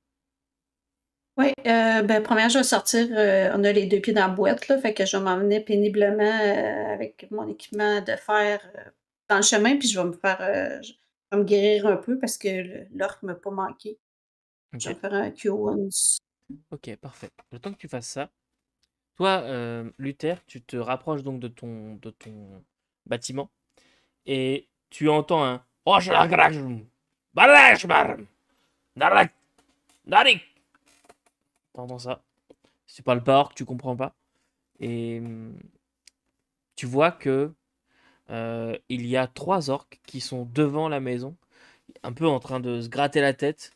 Oui, premièrement, je vais sortir. On a les 2 pieds dans la boîte, là, fait que je vais m'emmener péniblement avec mon équipement de fer dans le chemin, puis je vais je vais me guérir un peu parce que l'orque m'a pas manqué. Je vais Ok. me faire un Q1. Ok, parfait. Le temps que tu fasses ça, toi, Luther, tu te rapproches donc de ton bâtiment et tu entends un T'entends ça? C'est pas le porc, tu comprends pas. Et tu vois que il y a 3 orques qui sont devant la maison, un peu en train de se gratter la tête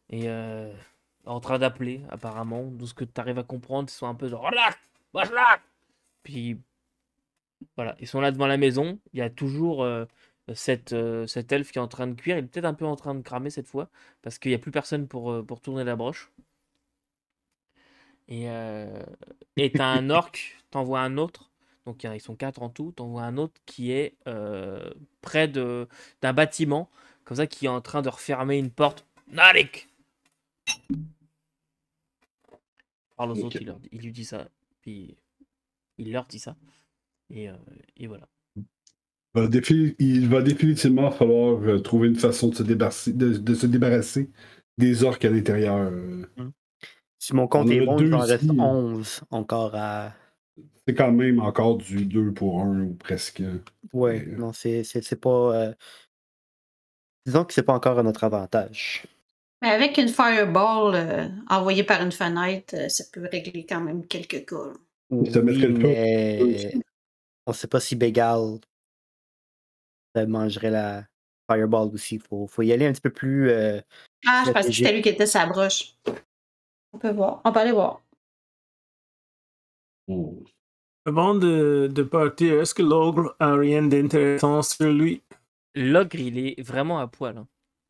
et en train d'appeler, apparemment. De ce que tu arrives à comprendre, ils sont un peu genre. Puis voilà, ils sont là devant la maison. Il y a toujours cet elfe qui est en train de cuire. Il est peut-être un peu en train de cramer cette fois, parce qu'il n'y a plus personne pour tourner la broche. Et t'as un orc, t'envoies un autre. Donc ils sont 4 en tout. T'envoies un autre qui est près d'un bâtiment, comme ça, qui est en train de refermer une porte. Narik! Parle aux autres, Ok. il lui dit ça. Puis il leur dit ça. Et, et voilà. Il va définitivement falloir trouver une façon de se débarrasser des orques à l'intérieur. Si mon On compte est en a bon, il 2 m'en reste ici. 11 encore à. C'est quand même encore du 2 pour 1 ou presque. Ouais, non, c'est pas. Disons que c'est pas encore à notre avantage. Mais avec une fireball envoyée par une fenêtre, ça peut régler quand même quelques cas, là. Ça mettrait Oui, le feu mais on sait pas si Bégal mangerait la Fireball aussi. Faut y aller un petit peu plus Ah, je pensais que c'était stratégique. lui qui était sa broche. On peut voir. On peut aller voir. Oh. Avant de partir, est-ce que l'ogre a rien d'intéressant sur lui? L'ogre, il est vraiment à poil, hein.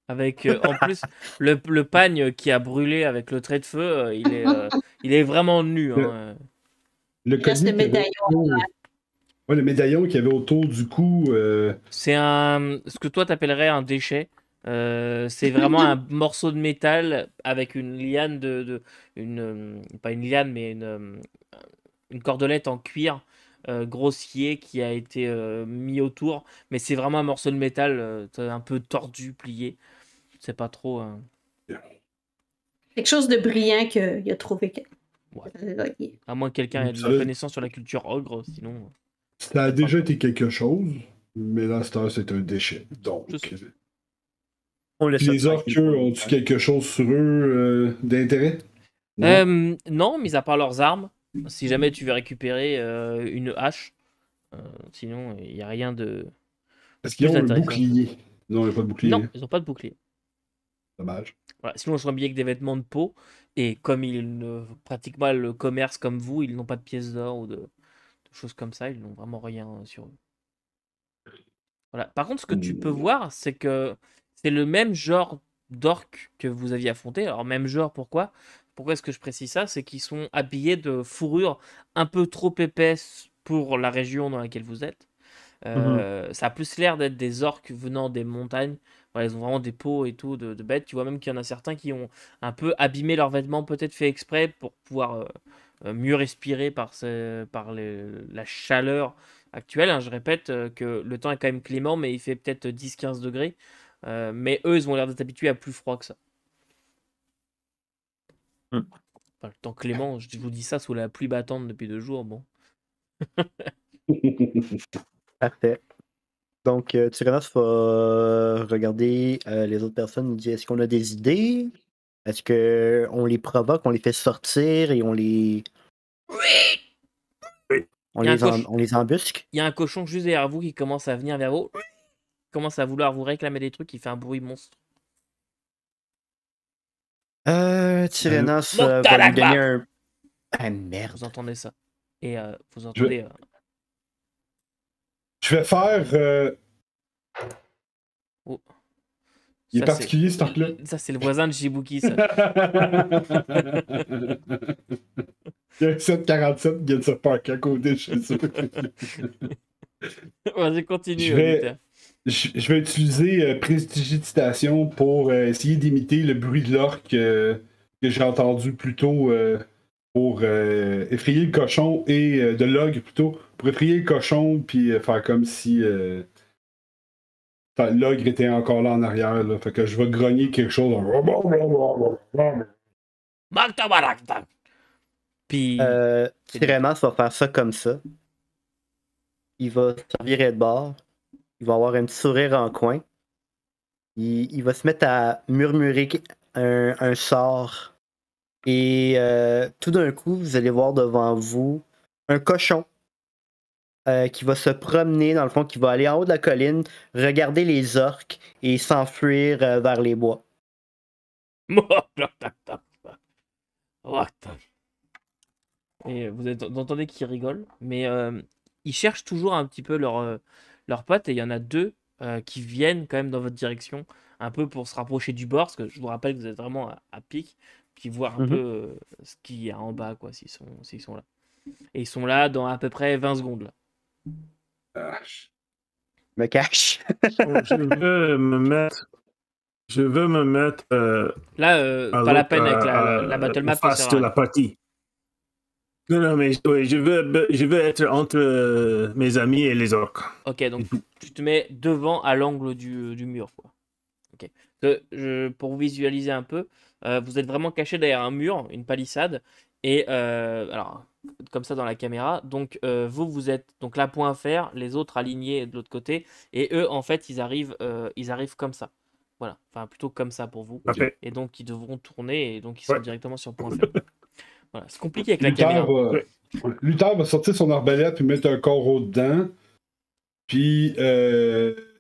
Avec en plus le pagne qui a brûlé avec le trait de feu, il est vraiment nu, Le, hein. le Il reste collier le qu'il y avait médaillon. ouais, le médaillon qu'il y avait autour du cou. C'est ce que toi t'appellerais un déchet. C'est vraiment un morceau de métal avec une liane pas une liane, mais une cordelette en cuir grossier qui a été mis autour. Mais c'est vraiment un morceau de métal un peu tordu, plié. C'est pas trop. Quelque chose de brillant qu'il a trouvé. Ouais. Ok. À moins que quelqu'un ait de Ça, la connaissance sur la culture ogre, sinon. ça a c'est pas déjà quoi. été quelque chose, mais là, c'est un déchet. Donc. Je sais. On laisse Puis ça les orques, tranquille pour eux, le ont-tu moment. quelque chose sur eux d'intérêt? Non? Non, mis à part leurs armes. Si jamais tu veux récupérer une hache, sinon il n'y a rien de Est-ce qu'ils plus ont un intéressant. bouclier? Non, il n'y a pas de bouclier. Non, Hein. ils n'ont pas de bouclier. Dommage. Voilà. Sinon, on serait habillés avec des vêtements de peau. Et comme ils ne pratiquent pas le commerce comme vous, ils n'ont pas de pièces d'or ou de choses comme ça. Ils n'ont vraiment rien sur eux. Voilà. Par contre, ce que tu peux voir, c'est que c'est le même genre d'orques que vous aviez affronté. Alors, même genre, pourquoi? Pourquoi est-ce que je précise ça? C'est qu'ils sont habillés de fourrures un peu trop épaisses pour la région dans laquelle vous êtes. Ça a plus l'air d'être des orques venant des montagnes. Voilà, ils ont vraiment des peaux et tout de bêtes. Tu vois même qu'il y en a certains qui ont un peu abîmé leurs vêtements, peut-être fait exprès pour pouvoir mieux respirer par la chaleur actuelle. Hein. Je répète que le temps est quand même clément, mais il fait peut-être 10-15 degrés. Mais eux, ils ont l'air d'être habitués à plus froid que ça. Enfin, le temps clément, je vous dis ça sous la pluie battante depuis 2 jours. Bon. Parfait. Donc, Tyrannos va regarder les autres personnes et dit est-ce qu'on a des idées? Est-ce qu'on les provoque, on les fait sortir et on les Il y a un cochon. on les embusque? Il y a un cochon juste derrière vous qui commence à venir vers vous. Commence à vouloir vous réclamer des trucs, il fait un bruit monstre. Tyrannos va lui donner un. Ah merde. Vous entendez ça. Et vous entendez. Je vais faire. Oh. Il est Ça, particulier cet arc-là. Ça, c'est le voisin de Shibuki, ça. Il y a un 747 qui vient de se parker à côté de chez eux. Vas-y, continue. Je vais utiliser prestidigitation pour essayer d'imiter le bruit de l'orque que j'ai entendu plus tôt pour effrayer le cochon et de l'ogre plutôt, pour effrayer le cochon puis faire comme si l'ogre était encore là en arrière. Là, fait que je vais grogner quelque chose. Puis. Tyrannos va faire ça comme ça. Il va se virer de bord. Il va avoir un petit sourire en coin. Il va se mettre à murmurer un sort. Et tout d'un coup, vous allez voir devant vous un cochon qui va se promener, dans le fond, qui va aller en haut de la colline, regarder les orques et s'enfuir vers les bois. Et vous entendez qu'ils rigolent, mais ils cherchent toujours un petit peu leur pote, et il y en a 2 qui viennent quand même dans votre direction, un peu pour se rapprocher du bord, parce que je vous rappelle que vous êtes vraiment à pic, puis voir un peu ce qu'il y a en bas, quoi, s'ils sont là. Et ils sont là dans à peu près 20 secondes. Là. Me cache. Je veux me mettre. Là, pas la peine avec la battle map. Face de la partie. Non, mais oui, je veux être entre mes amis et les orques. Ok, donc tu te mets devant à l'angle du mur, quoi. Ok. Pour vous visualiser un peu, vous êtes vraiment caché derrière un mur, une palissade, et alors comme ça dans la caméra. Donc vous êtes donc là point fer, les autres alignés de l'autre côté, et eux en fait ils arrivent comme ça. Voilà, enfin plutôt comme ça pour vous. Okay. Et donc ils devront tourner et donc ils sont directement sur point fer. Voilà, c'est compliqué avec la caméra. Luther va sortir son arbalète et mettre un corps dedans. Puis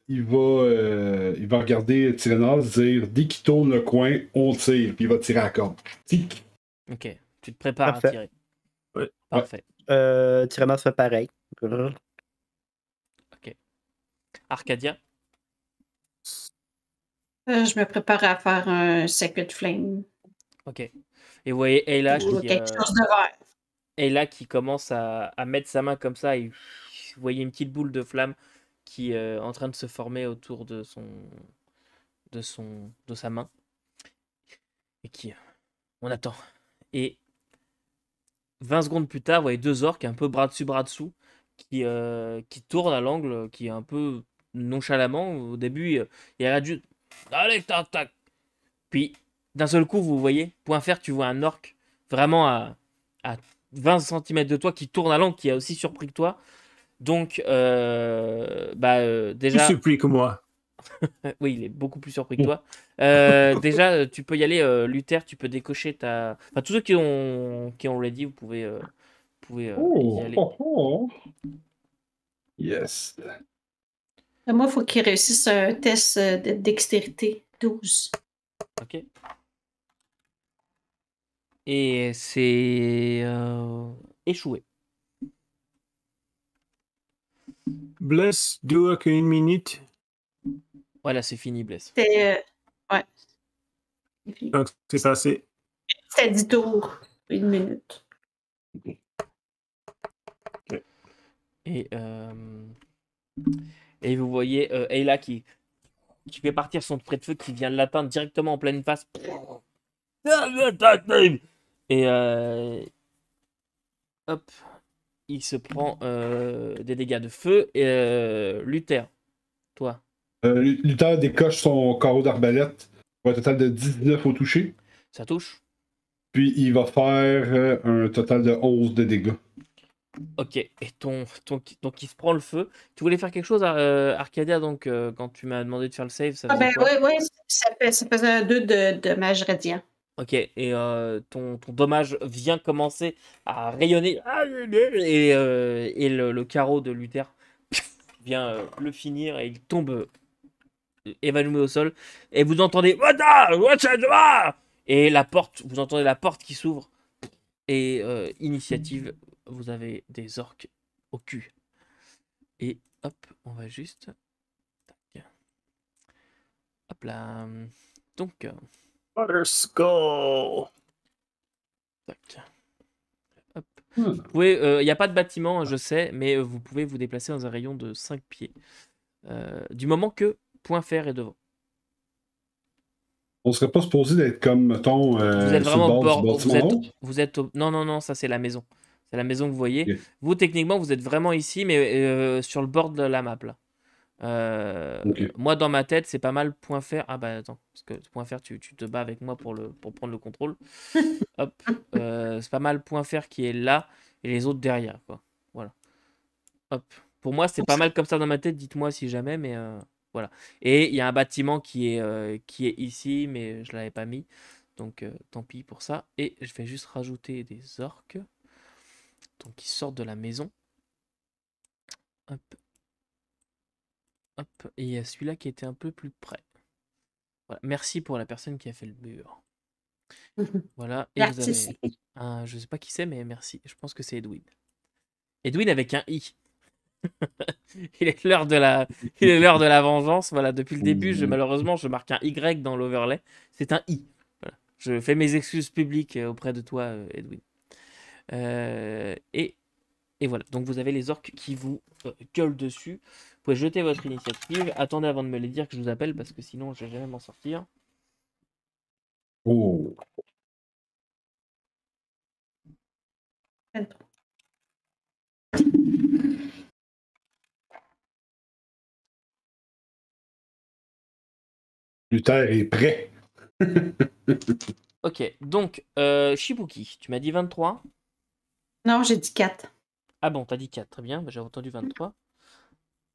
il va regarder Tyrannos dire dès qu'il tourne le coin, on tire. Puis il va tirer à la corde. Tic. Ok, tu te prépares Parfait. à tirer. Ouais. Parfait. Tyrannos fait pareil. Ok. Arcadia. Je me prépare à faire un Sacred Flame. Ok. Et vous voyez Ayla quelque chose de vert. Ayla qui commence à mettre sa main comme ça, et vous voyez une petite boule de flamme qui est en train de se former autour de sa main. Et qui... On attend. Et 20 secondes plus tard, vous voyez 2 orques un peu bras dessus, bras dessous, qui tournent à l'angle, qui est un peu nonchalamment. Au début, il a juste... Allez, tac, tac. Puis, d'un seul coup, vous voyez, point fer, tu vois un orc vraiment à 20 cm de toi qui tourne à l'angle, qui est aussi surpris que toi. Donc, déjà... Plus surpris que moi. Oui, il est beaucoup plus surpris que toi. Déjà, tu peux y aller, Luther, tu peux décocher ta... Enfin, tous ceux qui ont ready, vous pouvez y aller. Yes. Moi, il faut qu'il réussisse un test de dextérité 12. Ok. Et c'est échoué. Bless dure qu'une minute. Voilà, c'est fini, Bless. C'était. Ouais. C'est fini. Donc, c'est passé. C'était 10 tours. 1 minute. Et vous voyez Ayla qui fait partir son trait de feu qui vient l'atteindre directement en pleine face. Et hop, il se prend des dégâts de feu. Et Luther, toi. Luther décoche son carreau d'arbalète pour un total de 19 au toucher. Ça touche. Puis il va faire un total de 11 de dégâts. Ok, et donc il se prend le feu. Tu voulais faire quelque chose, Arcadia, donc quand tu m'as demandé de faire le save, ça Ah faisait quoi? oui, ça faisait un 2 de mage radiant. Ok, et ton dommage vient commencer à rayonner. Et le carreau de Luther vient le finir et il tombe évanoui au sol. Et vous entendez et vous entendez la porte qui s'ouvre. Et initiative, vous avez des orques au cul. Et hop, on va juste. Tac. Hop là. Donc. Water Skull. Tac. Hop. Il n'y a pas de bâtiment, je sais, mais vous pouvez vous déplacer dans un rayon de 5 pieds. Du moment que point fer est devant. On serait pas supposé d'être comme, mettons, Vous êtes sur le vraiment bord du bâtiment. vous êtes non, ça c'est la maison. C'est la maison que vous voyez. Ok. Vous, techniquement, vous êtes vraiment ici, mais sur le bord de la map, là. Ok. Moi, dans ma tête, c'est pas mal point fer. Ah bah attends, parce que point fer, tu te bats avec moi pour prendre le contrôle. Hop. C'est pas mal point fer qui est là et les autres derrière, quoi. Voilà. Hop. Pour moi, c'est pas mal comme ça dans ma tête. Dites-moi si jamais, mais voilà. Et il y a un bâtiment qui est ici, mais je l'avais pas mis. Donc tant pis pour ça. Et je vais juste rajouter des orques. Donc ils sortent de la maison. Hop. Hop. Et il y a celui-là qui était un peu plus près. Voilà. Merci pour la personne qui a fait le mur. Voilà. Et vous L'artiste. avez je sais pas qui c'est, mais merci. Je pense que c'est Edwin. Edwin avec un I. Il est l'heure de la vengeance. Voilà, depuis le début, malheureusement, je marque un Y dans l'overlay. C'est un I. Voilà. Je fais mes excuses publiques auprès de toi, Edwin. Et voilà. Donc vous avez les orques qui vous gueulent dessus. Vous pouvez jeter votre initiative. Attendez avant de me les dire que je vous appelle parce que sinon je vais jamais m'en sortir. Oh. 23. Luther est prêt. Ok, donc Shibuki, tu m'as dit 23. Non, j'ai dit 4. Ah bon, t'as dit 4, très bien. Bah, j'ai entendu 23.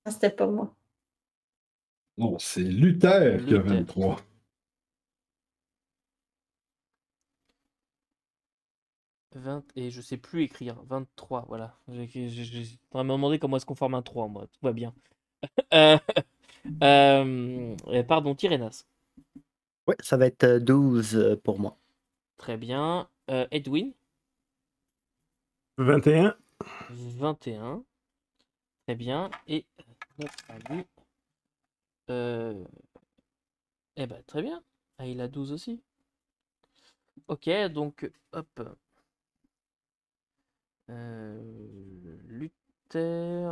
Ça, c'était pas moi. Non, c'est Luther qui a Luther. 23. Et je sais plus écrire. 23, voilà. On me demander comment est-ce qu'on forme un 3, moi. Tout va bien. Pardon, Tyrénas. Oui, ça va être 12 pour moi. Très bien. Edwin. 21. 21. Très bien. Et notre ami. Eh ben, très bien. Ah, il a 12 aussi. Ok, donc, hop. Luther.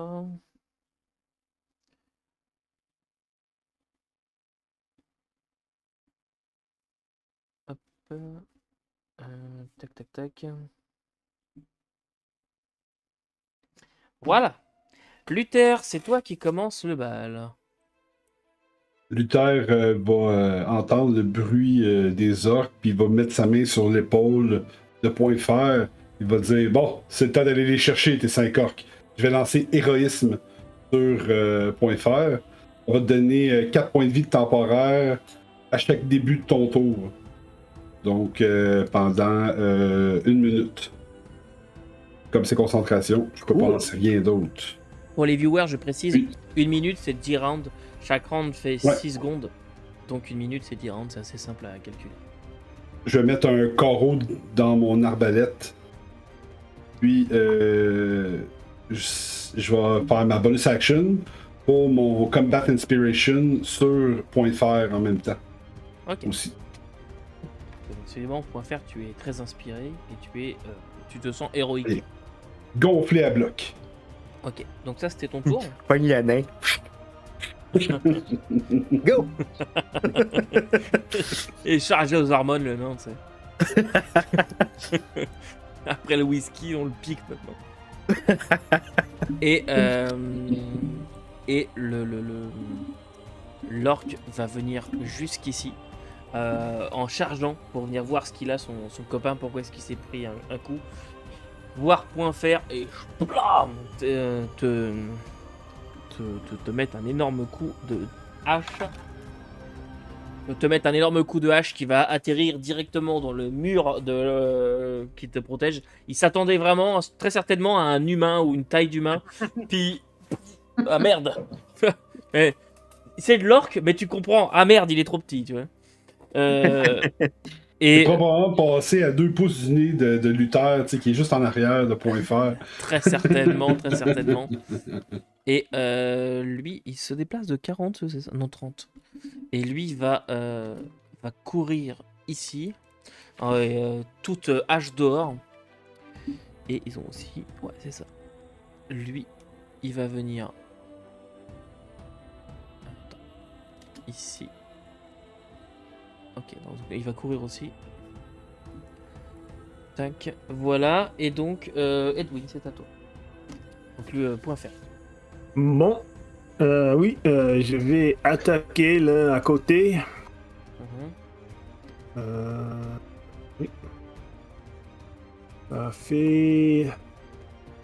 Hop. Tac, tac, tac. Voilà. Luther, c'est toi qui commence le bal. Luther va entendre le bruit des orques, puis il va mettre sa main sur l'épaule de Point Fer. Il va dire, bon, c'est le temps d'aller les chercher, tes 5 orques. Je vais lancer héroïsme sur Point Fer. On va te donner 4 points de vie temporaire à chaque début de ton tour. Donc, pendant 1 minute. Comme c'est concentration, je peux pas lancer rien d'autre. Pour les viewers, je précise, Oui. 1 minute, c'est 10 rounds. Chaque round fait Ouais. 6 secondes. Donc 1 minute, c'est 10 rounds. C'est assez simple à calculer. Je vais mettre un carreau dans mon arbalète. Puis, je vais faire ma bonus action pour mon Combat Inspiration sur point de fer en même temps. Ok. Aussi. C'est bon, point faire, tu es très inspiré et tu te sens héroïque. Et gonflé à bloc. Ok, donc ça c'était ton tour. Pogne la main. Go! Et chargé aux hormones le nain, tu sais. Après le whisky, on le pique maintenant. Et l'orc va venir jusqu'ici en chargeant pour venir voir ce qu'il a, son copain, pourquoi est-ce qu'il s'est pris un coup. Voir point faire et blam, te mettre un énorme coup de hache. Te mettre un énorme coup de hache qui va atterrir directement dans le mur qui te protège. Il s'attendait vraiment, très certainement, à un humain ou une taille d'humain. Puis, ah merde. C'est de l'orc, mais tu comprends. Ah merde, il est trop petit, tu vois. Et probablement passer à 2 pouces du nez de Luther, tu sais, qui est juste en arrière de point fer. Très certainement, très certainement. Et lui, il se déplace de 40, c'est ça? Non, 30. Et lui va courir ici, toute hache dehors. Et ils ont aussi... Ouais, c'est ça. Lui, il va venir... Attends. Ici. Ok, donc il va courir aussi. Tac, voilà. Et donc, Edwin, c'est à toi. Donc le point faire. Bon, oui, je vais attaquer l'un à côté. Oui. Ça fait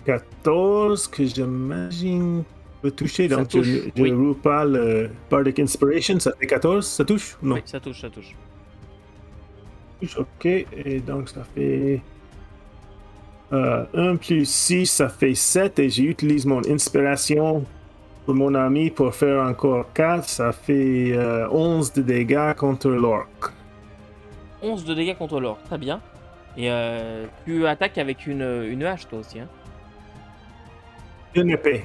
14 que j'imagine peut toucher. Ça Donc touche, je oui. roule pas le Bardic Inspiration. Ça fait 14, ça touche? Non. Oui, ça touche, ça touche. Ok, et donc ça fait 1 plus 6, ça fait 7, et j'utilise mon inspiration pour mon ami pour faire encore 4, ça fait 11 de dégâts contre l'orc. 11 de dégâts contre l'orc, très bien. Et tu attaques avec une hache toi aussi, hein? Une épée.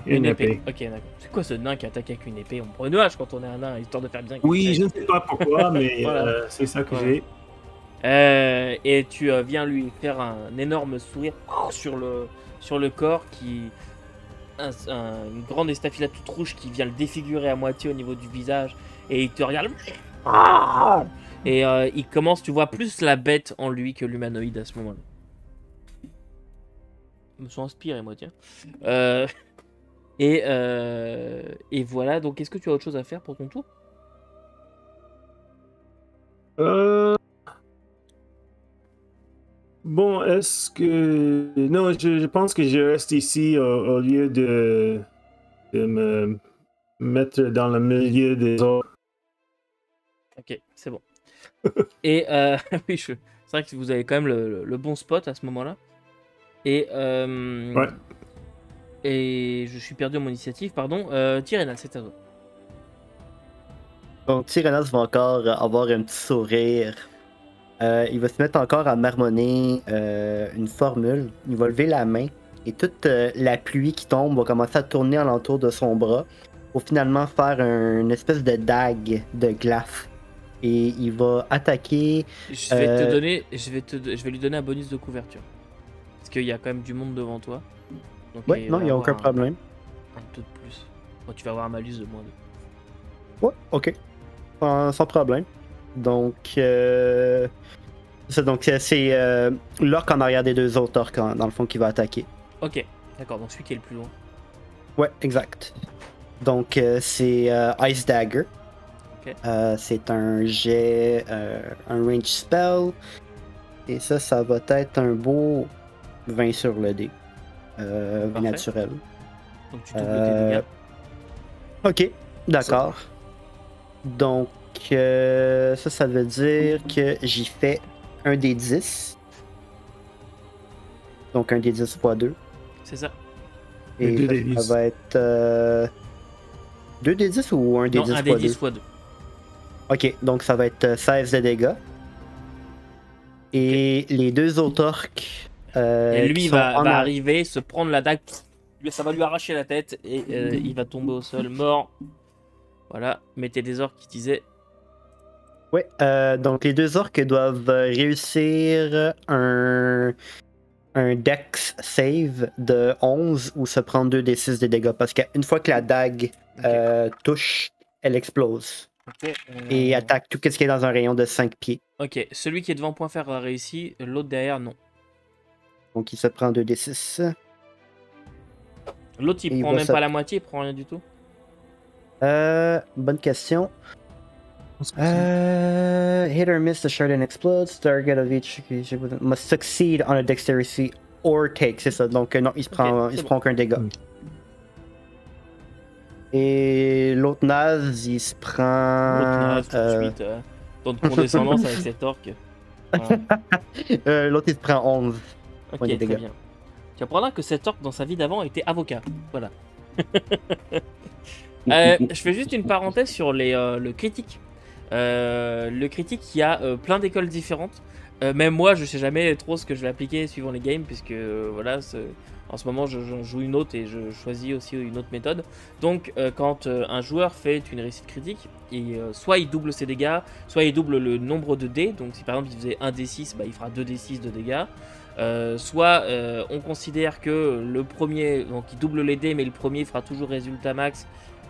Ok, d'accord. C'est quoi ce nain qui attaque avec une épée? On prend une hache quand on est un nain, histoire de faire bien. Oui, je ne sais pas pourquoi, mais Voilà. c'est ça que Voilà. j'ai. Et tu viens lui faire un énorme sourire sur le corps, une grande estafilade toute rouge qui vient le défigurer à moitié au niveau du visage, et il te regarde. Et il commence, tu vois plus la bête en lui que l'humanoïde à ce moment-là. Je me suis inspiré moi, tiens. Et voilà, donc est-ce que tu as autre chose à faire pour ton tour? Bon, est-ce que... Non, je pense que je reste ici au lieu de me mettre dans le milieu des autres. Ok, c'est bon. Et oui, c'est vrai que vous avez quand même le bon spot à ce moment-là. Et Ouais. et je suis perdu à mon initiative, pardon. Tyrena, c'est à toi. Donc, Tyrannos va encore avoir un petit sourire. Il va se mettre encore à marmonner une formule. Il va lever la main et toute la pluie qui tombe va commencer à tourner alentour de son bras pour finalement faire une espèce de dague de glace. Et il va attaquer. Je vais te donner, je vais lui donner un bonus de couverture. Parce qu'il y a quand même du monde devant toi. Donc Ouais, non, il n'y a aucun problème. Un peu de plus. Bon, tu vas avoir un malus de moins 2. Ouais, ok. Sans problème. Donc, c'est l'orc en arrière des deux autres orcs, dans le fond, qui va attaquer. Ok, d'accord, donc celui qui est le plus loin. Ouais, exact. Donc, c'est Ice Dagger. Ok. C'est un jet, un range spell. Et ça va être un beau 20 sur le dé. 20 naturel. Donc, tu doubles tes dégâts. Ok, d'accord. Donc, ça veut dire que j'y fais un des 10. Donc, un des 10 x 2. C'est ça. Et deux ça, des 10. ça va être 2 des 10 ou un des 10 Non, un x des 10 2? x 2. Ok, donc ça va être 16 de dégâts. Et les deux autres orques. Et lui qui va sont arriver, se prendre la dague Ça va lui arracher la tête et il va tomber au sol, mort. Voilà, mettez des orques qui disaient. Ouais, donc les deux orques doivent réussir un Dex save de 11 ou se prendre 2d6 de dégâts. Parce qu'une fois que la dague touche, elle explose. Ok, Et attaque tout ce qui est dans un rayon de 5 pieds. Ok, celui qui est devant point fer a réussi, l'autre derrière non. Donc il se prend 2d6. L'autre il prend même pas la moitié, il prend rien du tout. Bonne question. Hit or miss the shard and explodes. Target of each must succeed on a dexterity or take. C'est ça. Donc non, il se prend, prend aucun dégât. Et l'autre naze, il se prend. L'autre naze tout de suite. Dans de condescendance avec cet orque. Voilà. L'autre il se prend 11. Ok, très bien. Tu apprendras que cet orque dans sa vie d'avant était avocat. Voilà. Je fais juste une parenthèse sur le critique. Le critique, il y a plein d'écoles différentes. Même moi, je sais jamais trop ce que je vais appliquer suivant les games, puisque voilà, en ce moment, je joue une autre et je choisis aussi une autre méthode. Donc, quand un joueur fait une réussite critique, soit il double ses dégâts, soit il double le nombre de dés. Donc, si par exemple il faisait 1d6, bah, il fera 2d6 de dégâts. Soit on considère que le premier, donc il double les dés, mais le premier fera toujours résultat max.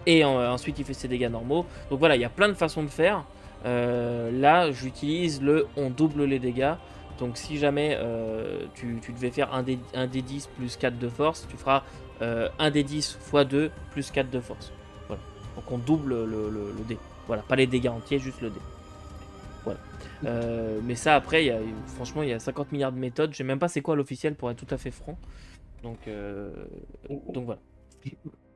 Et ensuite il fait ses dégâts normaux. Donc voilà, il y a plein de façons de faire. Là j'utilise le on double les dégâts. Donc si jamais tu devais faire un des 10 plus 4 de force, tu feras un des 10 x 2 plus 4 de force. Voilà. Donc on double le dé. Voilà, pas les dégâts entiers, juste le dé. Voilà. Mais ça après, franchement il y a 50 milliards de méthodes. Je sais même pas c'est quoi l'officiel pour être tout à fait franc. Donc voilà.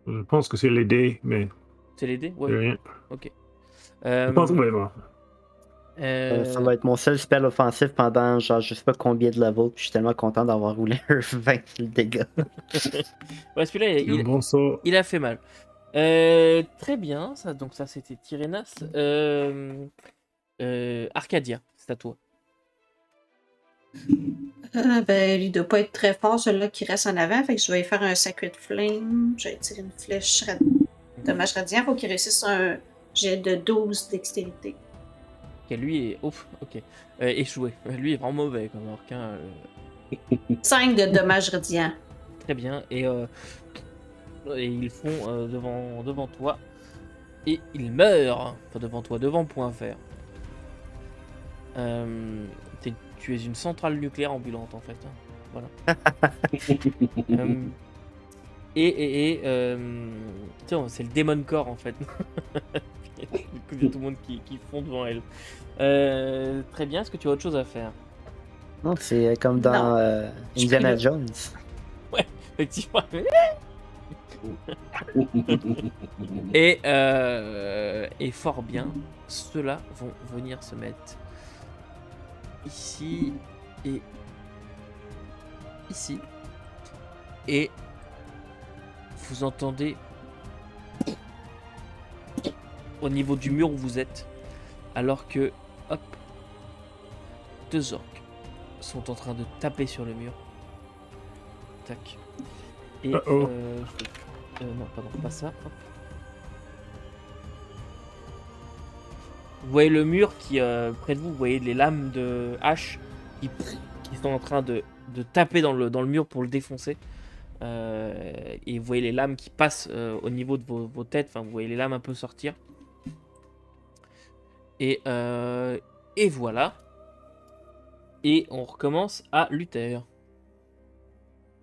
Je pense que c'est les dés, mais. C'est les dés? Ouais. Rien. Ok. Je pense vraiment. Ça va être mon seul spell offensif pendant genre je sais pas combien de levels. Puis je suis tellement content d'avoir roulé un 20 le dégât. Ouais, celui-là, il a fait mal. Très bien, donc ça c'était Tyrénas. Arcadia, c'est à toi. Ben, il doit pas être très fort, celui-là qui reste en avant. Fait que je vais faire un Sacred Flame. Je vais tirer une flèche dommage radiant. Faut qu'il réussisse un jet de 12 dextérité. Ok, lui est. Ouf, ok. Échoué. Lui est vraiment mauvais comme orquin. 5 de dommage radiant. Très bien. Et ils font devant toi. Et il meurt. Enfin, devant toi, devant point fer. Tu es une centrale nucléaire ambulante en fait. Voilà. C'est le Demon Core en fait. Il y a tout le monde qui fond devant elle. Très bien, est-ce que tu as autre chose à faire? Non, c'est comme dans Indiana Jones. Ouais, effectivement. Et fort bien, ceux-là vont venir se mettre ici et ici. Et vous entendez au niveau du mur où vous êtes, alors que, hop, 2 orques sont en train de taper sur le mur. Tac. Et non, pardon, pas ça. Hop. Vous voyez le mur qui, près de vous, vous voyez les lames de hache qui sont en train de taper dans le mur pour le défoncer. Et vous voyez les lames qui passent au niveau de vos têtes. Enfin, vous voyez les lames un peu sortir. Et voilà. Et on recommence à Luther.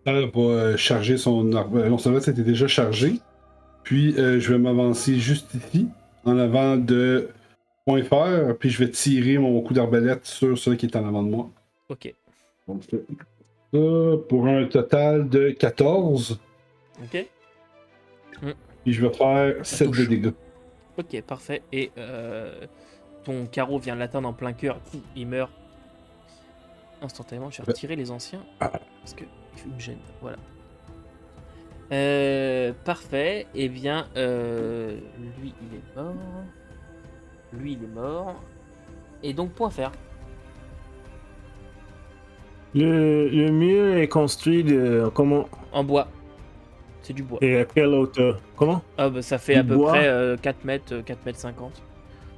Elle va charger son arme. Non, ça va, c'était déjà chargé. Puis je vais m'avancer juste ici, en avant de point fer. Puis je vais tirer mon coup d'arbalète sur celui qui est en avant de moi. Ok. Donc, ça pour un total de 14. Ok. Puis je vais faire 7 de dégâts. Ok, parfait. Et ton carreau vient l'atteindre en plein cœur. Il meurt instantanément. Je vais retirer les anciens parce que il me gêne. Voilà. Parfait. Eh bien, lui, il est mort. Lui, il est mort. Et donc, point faire. Le mur est construit de comment? En bois. C'est du bois. Et à quelle hauteur? Comment? Ah, bah, ça fait Du à peu bois? près 4 mètres, 4 mètres 50.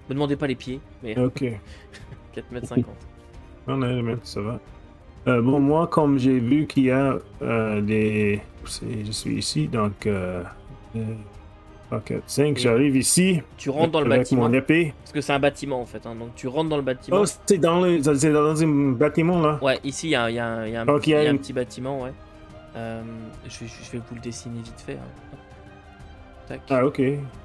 Me demandez pas les pieds, mais Ok. 4 mètres 50. On est, mais ça va. Bon, moi, comme j'ai vu qu'il y a des... Je suis ici, donc... 3, 4, 5, j'arrive ici. Tu rentres dans le avec bâtiment. mon épée. Parce que c'est un bâtiment en fait. Hein, donc tu rentres dans le bâtiment. Oh, c'est dans un bâtiment, là? Ouais, ici il y a un Donc, il y a une- petit bâtiment, ouais. Je vais vous le dessiner vite fait. Hein. Tac. Ah, ok.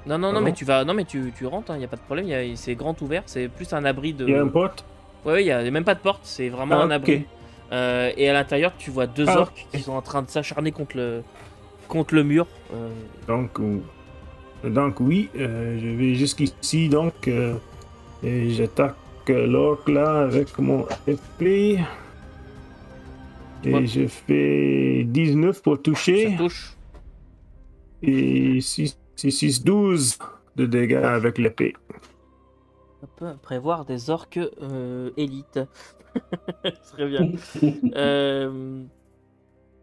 Non, Ah mais bon? tu vas, non mais tu rentres, il y a pas de problème. C'est grand ouvert, c'est plus un abri de. Il y a une porte? Ouais, il y a même pas de porte, c'est vraiment Ah, un ok. abri. Et à l'intérieur, tu vois deux Ah, orques qui sont en train de s'acharner contre le mur. Donc oui, je vais jusqu'ici, donc, et j'attaque l'orque là avec mon épée. Et Ouais. je fais 19 pour Ça toucher. touche. Et 6, 12 de dégâts avec l'épée. On peut prévoir des orques élites. Très bien.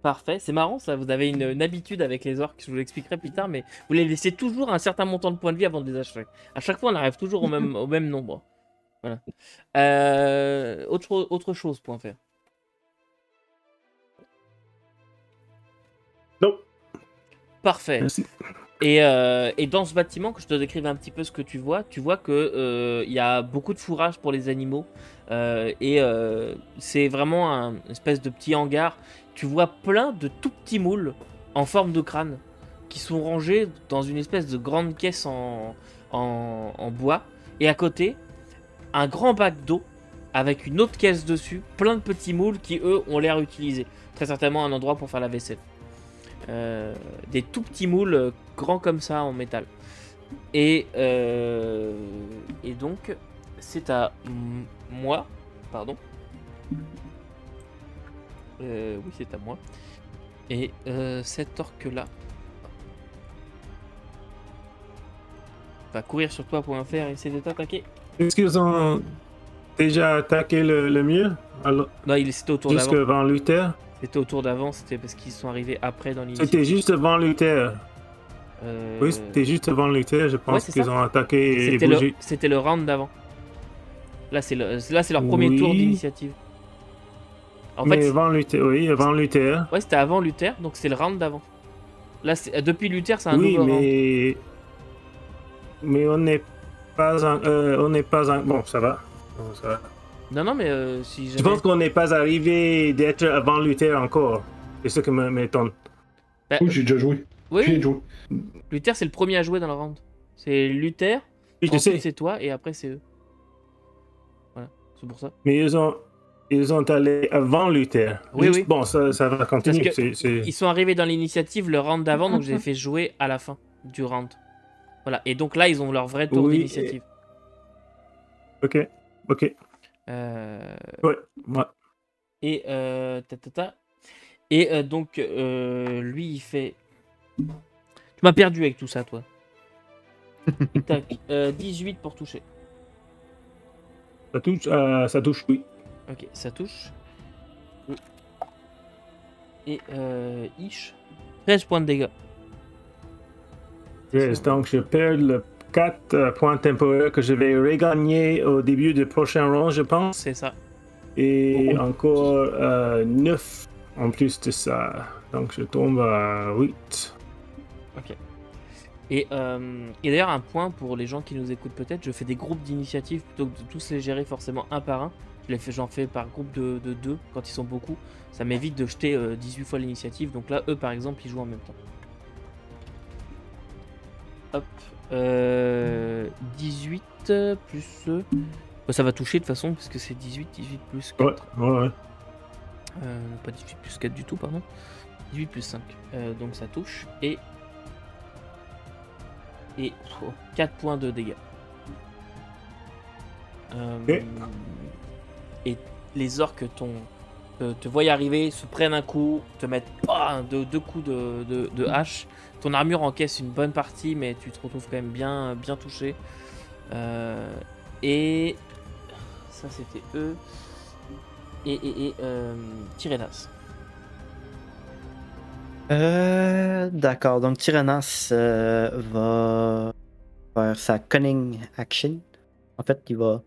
Parfait, c'est marrant ça, vous avez une habitude avec les orques, je vous l'expliquerai plus tard, mais vous les laissez toujours un certain montant de points de vie avant de les achever. À chaque fois, on arrive toujours au même nombre. Voilà. Autre chose pour en faire. Non. Parfait. Merci. Et dans ce bâtiment, que je te décrive un petit peu ce que tu vois que il y a beaucoup de fourrage pour les animaux c'est vraiment une espèce de petit hangar. Tu vois plein de tout petits moules en forme de crâne qui sont rangés dans une espèce de grande caisse en bois. Et à côté, un grand bac d'eau avec une autre caisse dessus, plein de petits moules qui eux ont l'air utilisés. Très certainement un endroit pour faire la vaisselle. Des tout petits moules grands comme ça en métal. Et donc c'est à moi, pardon. Oui, c'est à moi. Et cet orque là va courir sur toi pour et essayer de t'attaquer. Est-ce qu'ils ont déjà attaqué le mur? Alors, Non, c'était au tour juste d'avant. avant Luther? C'était au tour d'avant, c'était parce qu'ils sont arrivés après dans l'initiative. C'était juste avant Luther. Oui, c'était juste avant Luther, je Ouais, pense c'est qu'ils ça. ont attaqué et bougé. C'était le round d'avant. Là, c'est leur premier tour Oui. d'initiative. En Mais fait, avant Luther, oui, avant Luther. ouais, c'était avant Luther, donc c'est le round d'avant. Là, depuis Luther, c'est un Oui, nouveau round. mais on n'est pas en... Bon, ça va. Bon, ça va. Non, mais si Je jamais... pense qu'on n'est pas arrivé d'être avant Luther encore. C'est ce qui m'étonne. Bah, Oui, j'ai déjà joué. oui, J'ai joué. Luther, c'est le premier à jouer dans le round. C'est Luther, Oui, je ensuite sais. c'est toi, et après c'est eux. Voilà, c'est pour ça. Mais ils ont allé avant Luther. Oui, Juste- oui. Bon, ça va continuer. Parce que ils sont arrivés dans l'initiative le round d'avant, donc je les ai fait jouer à la fin du round. Voilà, et donc là, ils ont leur vrai tour Oui, d'initiative. Ok. Ouais. Et Et donc, lui, il fait... Tu m'as perdu avec tout ça, toi. Tac, 18 pour toucher. Ça touche, oui. Ok, ça touche. Et Ish, 13 points de dégâts. Yes, donc je perds le 4 points temporaires que je vais regagner au début du prochain round, je pense. C'est ça. Et encore 9 en plus de ça. Donc je tombe à 8. Ok. Et d'ailleurs, un point pour les gens qui nous écoutent peut-être, je fais des groupes d'initiative plutôt que de tous les gérer forcément un par un. J'en fais par groupe de 2 quand ils sont beaucoup. Ça m'évite de jeter 18 fois l'initiative. Donc là, eux par exemple, ils jouent en même temps. Hop. 18 plus... ça va toucher de toute façon, parce que c'est 18 plus 4. Ouais. Pas 18 plus 4 du tout, pardon. 18 plus 5. Donc ça touche. Et 4 points de dégâts. Et les orques te voient arriver, se prennent un coup, te mettent deux coups de hache. Ton armure encaisse une bonne partie, mais tu te retrouves quand même bien touché. Et ça, c'était eux. Et Tyrénas. D'accord, donc Tyrannos va faire sa cunning action. En fait, il va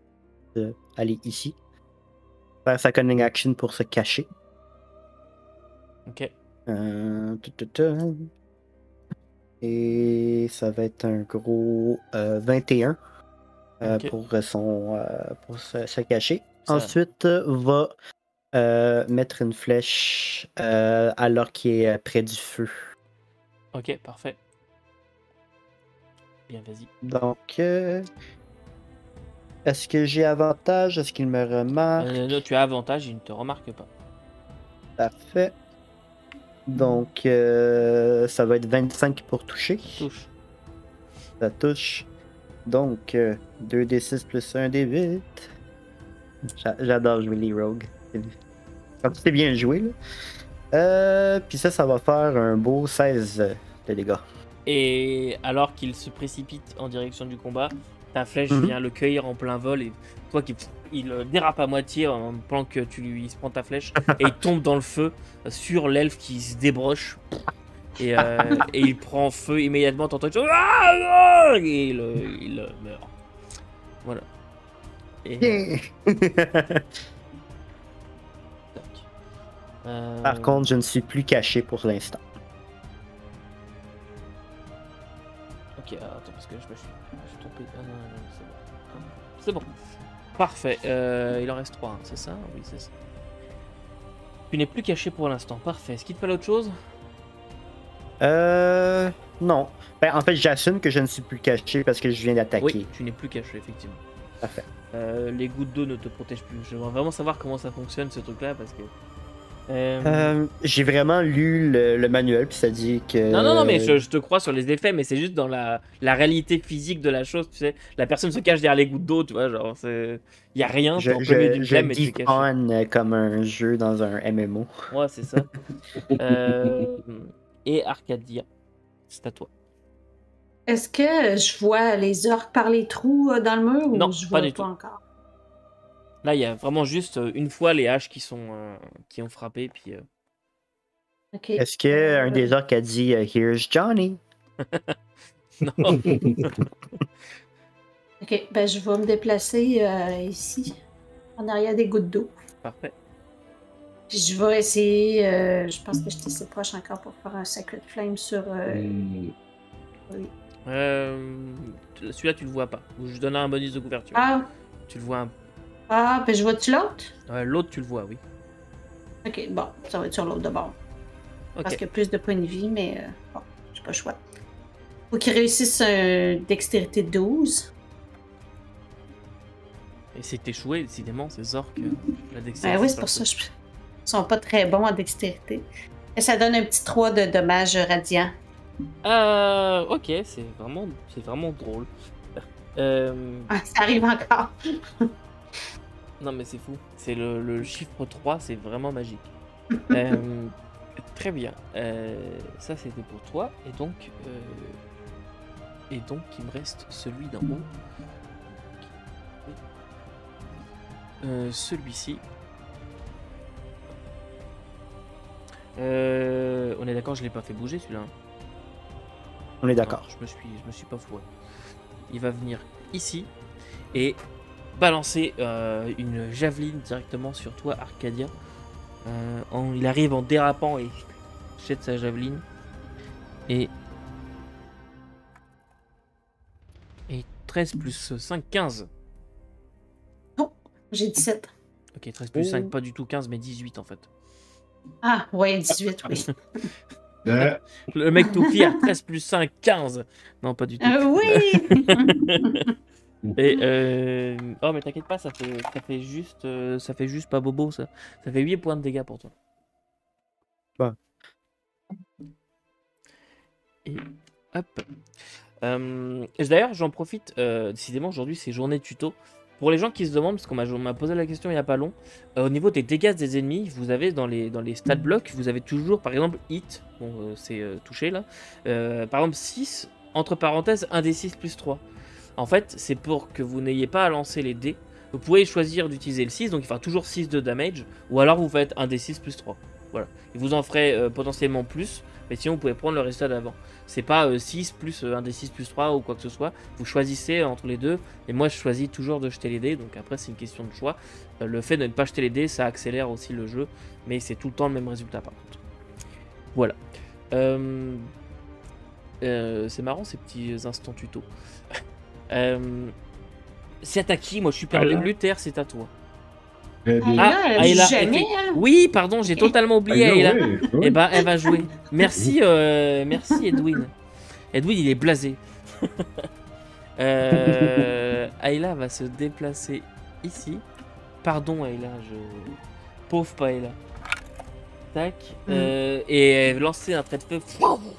aller ici. Faire sa cunning action pour se cacher. Ok. Et ça va être un gros 21 Ok. pour se cacher. Ça- Ensuite, va mettre une flèche alors qu'il est près du feu. Ok, parfait. Bien, vas-y. Donc, est-ce que j'ai avantage? Est-ce qu'il me remarque? Non, tu as avantage, il ne te remarque pas. Parfait. Donc, ça va être 25 pour toucher. Touche. Ça touche. Donc, 2d6 plus 1d8. J'adore jouer les rogues. Quand c'est bien joué, là. Puis ça va faire un beau 16 de dégâts. Et alors qu'il se précipite en direction du combat, ta flèche Mhm. vient le cueillir en plein vol et toi il dérape à moitié en pendant que il se prend ta flèche et il tombe dans le feu sur l'elfe qui se débroche et il prend feu immédiatement. T'entends et il meurt. Voilà. Et, Yeah. tac. Par contre, je ne suis plus caché pour l'instant. Ok, attends, parce que je me suis trompé. Ah non, non, c'est bon. C'est bon. Parfait. Il en reste 3, hein, c'est ça? Oui, c'est ça. Tu n'es plus caché pour l'instant. Parfait. Est-ce qu'il te fallait autre chose? Non. Ben, en fait, j'assume que je ne suis plus caché parce que je viens d'attaquer. Oui, tu n'es plus caché, effectivement. Parfait. Les gouttes d'eau ne te protègent plus. J'aimerais vraiment savoir comment ça fonctionne, ce truc-là, parce que... J'ai vraiment lu le manuel, puis ça dit que... Non, mais je te crois sur les effets, mais c'est juste dans la réalité physique de la chose, tu sais. La personne se cache derrière les gouttes d'eau, tu vois, genre, il y a rien, t'es en plein milieu d'une plaine, mais tu es caché. Je comme un jeu dans un MMO. Ouais, c'est ça. Et Arcadia, c'est à toi. Est-ce que je vois les orques par les trous dans le mur Non, ou je pas vois du pas tout. encore? Là, il y a vraiment juste une fois les haches qui ont frappé, puis... Ok. Est-ce qu'un des orques a dit Here's Johnny? Non. Ok, ben je vais me déplacer ici, en arrière des gouttes d'eau. Parfait. Puis je vais essayer, je pense que j'étais assez proche encore pour faire un Sacred Flame sur... oui. Celui-là, tu le vois pas. Je donne un bonus de couverture. Ah, Tu le vois ben je vois-tu l'autre? L'autre, tu le vois, oui. Ok, bon, ça va être sur l'autre de bord. Ok. Parce qu'il y a plus de points de vie, mais bon, j'ai pas le choix. Faut qu'il réussisse un dextérité 12. Et c'est échoué, décidément, ces orques. La dextérité, Ben oui, c'est pour ça. Ils sont pas très bons en dextérité. Et ça donne un petit 3 de dommages radiants. Ok, c'est vraiment drôle. Ah, ça arrive encore. Non, mais c'est fou. C'est le chiffre 3, c'est vraiment magique. Très bien. Ça, c'était pour toi. Et donc, il me reste celui d'en haut. Celui-ci. On est d'accord, je l'ai pas fait bouger celui-là. Hein. On est d'accord. Je me suis pas fourré. Il va venir ici et balancer une javeline directement sur toi, Arcadia. Il arrive en dérapant et jette sa javeline. Et 13 plus 5, 15. Oh, j'ai 17. Ok, 13 plus 5, pas du tout 15, mais 18 en fait. Ah, ouais, 18, oui. Le mec tout fier, 13 plus 5, 15. Non, pas du tout. Oui! Et oh, mais t'inquiète pas, ça fait juste pas bobo ça. Ça fait 8 points de dégâts pour toi. Bah. Et hop. D'ailleurs, j'en profite. Décidément, aujourd'hui, c'est journée tuto. Pour les gens qui se demandent, parce qu'on m'a posé la question il n'y a pas long, au niveau des dégâts des ennemis, vous avez dans les stat blocks, vous avez toujours, par exemple, hit, bon, c'est touché là, par exemple 6, entre parenthèses, 1d6 plus 3. En fait, c'est pour que vous n'ayez pas à lancer les dés. Vous pouvez choisir d'utiliser le 6, donc il fera toujours 6 de damage, ou alors vous faites 1d6 plus 3. Voilà. Il vous en ferait potentiellement plus, mais sinon vous pouvez prendre le résultat d'avant. C'est pas 6 plus 1 des 6 plus 3 ou quoi que ce soit. Vous choisissez entre les deux. Et moi, je choisis toujours de jeter les dés. Donc après, c'est une question de choix. Le fait de ne pas jeter les dés, ça accélère aussi le jeu. Mais c'est tout le temps le même résultat par contre. Voilà. C'est marrant ces petits instants tuto. C'est à qui? Moi, je suis perdu. Luther, c'est à toi. Très bien. Ayla, jamais, hein. Oui, pardon, j'ai totalement oublié Ayla. oui, oui. Eh ben, elle va jouer. Merci, merci Edwin. Edwin, il est blasé. Ayla va se déplacer ici. Pardon, Ayla, pauvre pas Ayla. Tac. Et lancer un trait de feu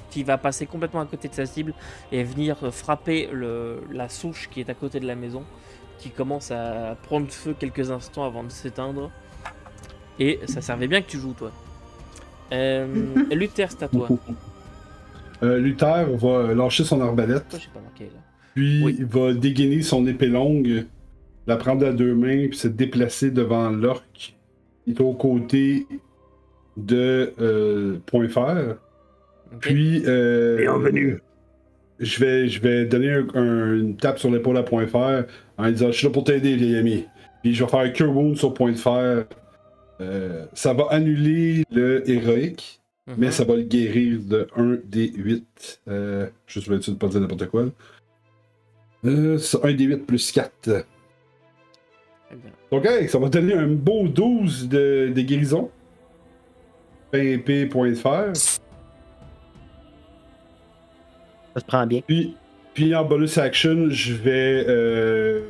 qui va passer complètement à côté de sa cible et venir frapper la souche qui est à côté de la maison, qui commence à prendre feu quelques instants avant de s'éteindre. Et ça servait bien que tu joues, toi. Luther, c'est à toi. Luther va lâcher son arbalète. Pourquoi j'ai pas marqué là? Puis Oui. il va dégainer son épée longue, la prendre à deux mains, puis se déplacer devant l'orc qui est aux côtés de Point Fer. Ok. Puis Bienvenue. je vais donner une tape sur l'épaule à Point Fer en lui disant je suis là pour t'aider, vieil ami. Puis je vais faire un Cure Wound sur Point de Fer. Ça va annuler le héroïque. Mais ça va le guérir de 1 des 8. Je suis là-dessus de pas dire n'importe quoi. C'est 1 des 8 plus 4. Très bien. Donc, hey, ça va donner un beau 12 de guérison. épée, point de fer. Ça se prend bien. Puis en bonus action, je vais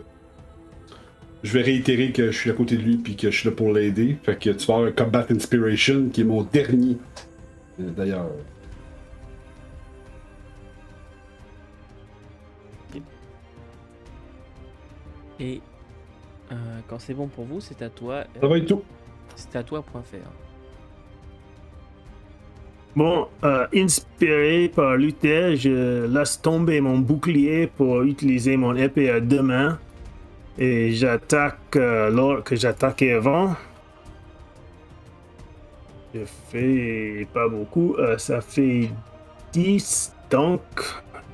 réitérer que je suis à côté de lui puis que je suis là pour l'aider. Fait que tu vas avoir un Combat Inspiration qui est mon dernier. D'ailleurs. Et quand c'est bon pour vous, c'est à toi. Ça va être tout. C'est à toi, point faire. Bon, inspiré par Luther, je laisse tomber mon bouclier pour utiliser mon épée à deux mains. Et j'attaque l'orc que j'attaquais avant. Je fais pas beaucoup, ça fait 10, donc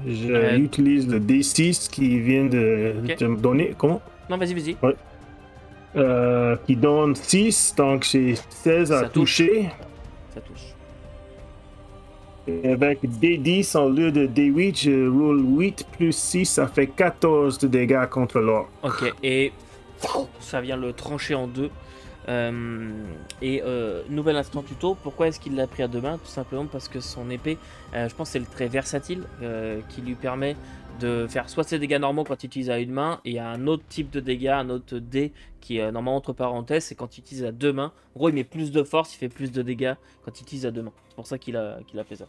j'utilise le D6 qui vient de me donner. Comment? Non, vas-y. Ouais. Qui donne 6, donc j'ai 16 à toucher. Ça touche. Et avec D10 au lieu de D8, je roule 8 plus 6, ça fait 14 de dégâts contre l'orc. Ok, et ça vient le trancher en deux. Nouvel instant tuto, pourquoi est-ce qu'il l'a pris à deux mains? Tout simplement parce que son épée, je pense que c'est le trait versatile qui lui permet de faire soit ses dégâts normaux quand il utilise à une main, et il y a un autre type de dégâts, un autre dé qui est normalement entre parenthèses, c'est quand il utilise à deux mains. En gros, il met plus de force, il fait plus de dégâts quand il utilise à deux mains. C'est pour ça qu'il a fait ça.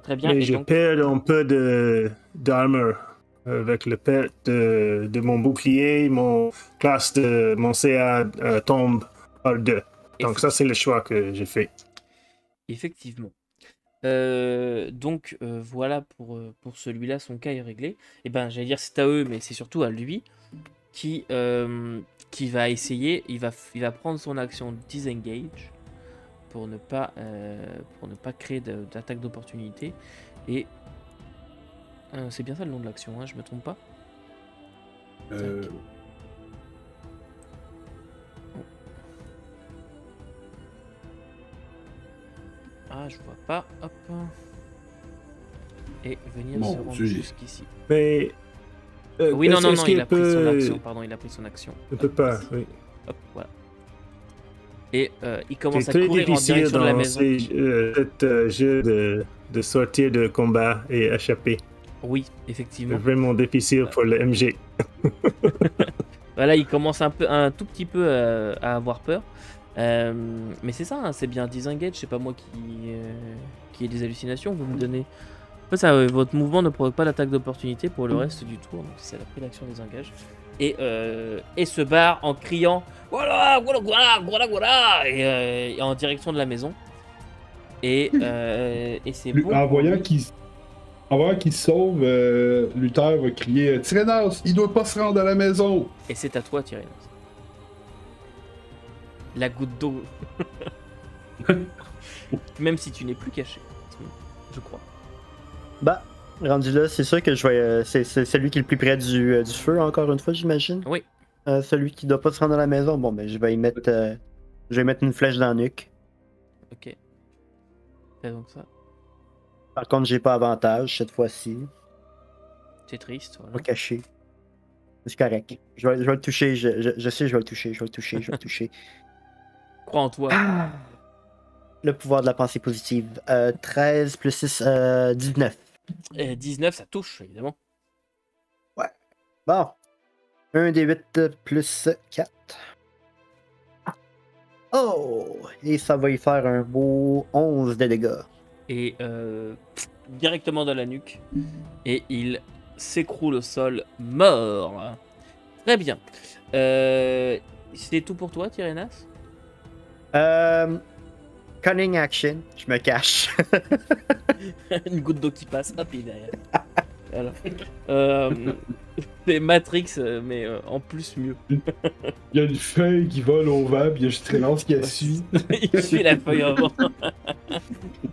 Très bien. Mais et je donc... perds un peu d'armure. Avec le perte de mon bouclier, mon classe de mon CA tombe par 2. Donc ça, c'est le choix que j'ai fait. Effectivement. Donc voilà pour celui-là, son cas est réglé. Et ben j'allais dire c'est à eux, mais c'est surtout à lui qui va essayer. Il va prendre son action disengage pour ne pas créer d'attaque d'opportunité. Et c'est bien ça le nom de l'action, hein, je me trompe pas. Ah, je vois pas. Hop. Et venir se rendre jusqu'ici. Mais oui, non, il a pris son action. Pardon, il a pris son action. Je peux pas, oui. Hop, voilà. Et il commence à courir en direction de la maison. C'est jeu de sortir de combat et échapper. Oui, effectivement. C'est vraiment difficile pour le MG. Voilà, il commence un tout petit peu à avoir peur. Mais c'est ça, hein, c'est bien disengage, c'est pas moi qui ai des hallucinations, vous me donnez... En fait, ça, votre mouvement ne provoque pas d'attaque d'opportunité pour le reste du tour, donc c'est la pris l'action disengage. Et se barre en criant « Voilà, et en direction de la maison. Et c'est bon. En voyant qu'il sauve, Luther va crier « Tyrénas, il doit pas se rendre à la maison! » Et c'est à toi, Tyrénas. La goutte d'eau. Même si tu n'es plus caché, je crois. Bah, rendu là, c'est sûr que je vais. C'est celui qui est le plus près du feu, encore une fois, j'imagine. Oui. Celui qui doit pas se rendre à la maison. Bon, ben, je vais y mettre. Je vais mettre une flèche dans la nuque. Ok. Fais donc ça. Par contre, j'ai pas avantage cette fois-ci. C'est triste, voilà. Pas caché. C'est correct. Je vais le toucher. Je sais, je vais le toucher. Je vais le toucher. Je vais le toucher. Crois en toi. Ah! Le pouvoir de la pensée positive. 13 plus 6, 19. 19, ça touche, évidemment. Bon. 1 des 8 plus 4. Oh! Et ça va y faire un beau 11 de dégâts. Et directement dans la nuque. Et il s'écroule au sol, mort. Très bien. C'est tout pour toi, Tyrénas? Cunning action. Je me cache. Une goutte d'eau qui passe, hop, il est derrière. Voilà. C'est Matrix, mais en plus mieux. Il y a une feuille qui vole au vent, puis il y a juste Trénance qui la suit. Il suit la feuille avant.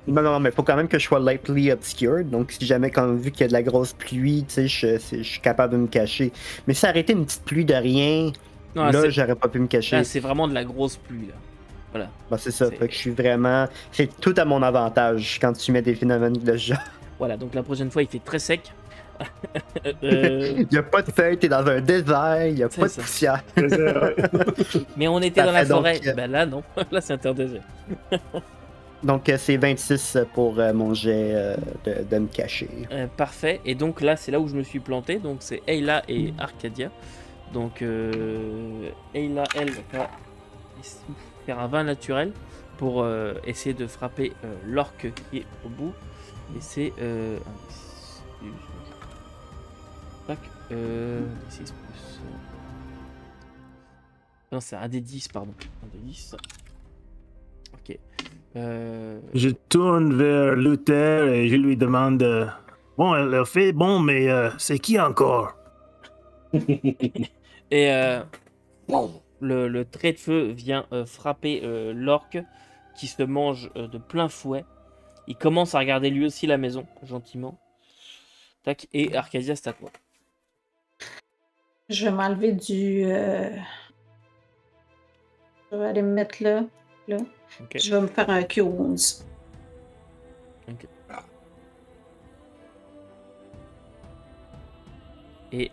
Non, mais faut quand même que je sois lightly obscured. Donc, si jamais, vu qu'il y a de la grosse pluie, tu sais, je suis capable de me cacher. Mais si ça arrêtait une petite pluie de rien, Non, là, j'aurais pas pu me cacher. Là, c'est vraiment de la grosse pluie, là. Voilà. Bah, c'est ça. Fait que je suis vraiment. C'est tout à mon avantage quand tu mets des phénomènes de ce genre. Voilà, donc la prochaine fois, il fait très sec. Il y a pas de feuilles, t'es dans un désert, il y a C'est pas de ça. poussière. Mais on était Ça dans la fait donc, forêt. Ben là, non. Là, c'est interdésert. Donc, c'est 26 pour mon jet de me cacher. Parfait. Et donc là, c'est là où je me suis planté. Donc c'est Ayla et Arcadia. Donc Ayla, elle, va faire un 20 naturel pour essayer de frapper l'orque qui est au bout. Et c'est tac, 6 plus. Non, c'est un des 10, pardon. Un des 10. Ok. Je tourne vers Luther et je lui demande bon, elle a fait bon, mais c'est qui encore? Et le trait de feu vient frapper l'orque qui se mange de plein fouet. Il commence à regarder lui aussi la maison, gentiment. Tac, et Arcadia, c'est à toi. Je vais m'enlever du. Je vais aller me mettre là. Ok. Je vais me faire un Cure Wounds. Ok. Et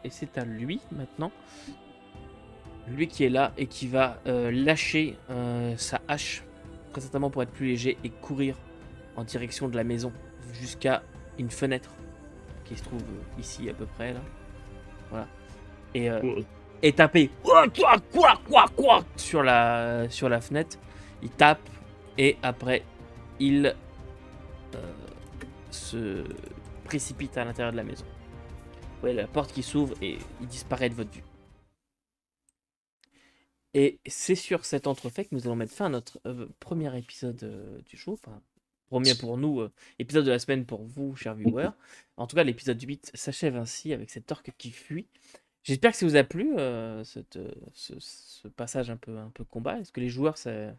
c'est à lui maintenant. Lui qui est là et qui va lâcher sa hache, très certainement pour être plus léger, et courir en direction de la maison jusqu'à une fenêtre qui se trouve ici à peu près là. Voilà. Et taper sur la fenêtre. Il tape et après il se précipite à l'intérieur de la maison. Vous voyez la porte qui s'ouvre et il disparaît de votre vue. Et c'est sur cet entrefait que nous allons mettre fin à notre premier épisode du show. Enfin, premier pour nous, épisode de la semaine pour vous, chers viewers. En tout cas, l'épisode 8 s'achève ainsi avec cet orque qui fuit. J'espère que ça vous a plu, ce passage un peu combat. Est-ce que les joueurs, ça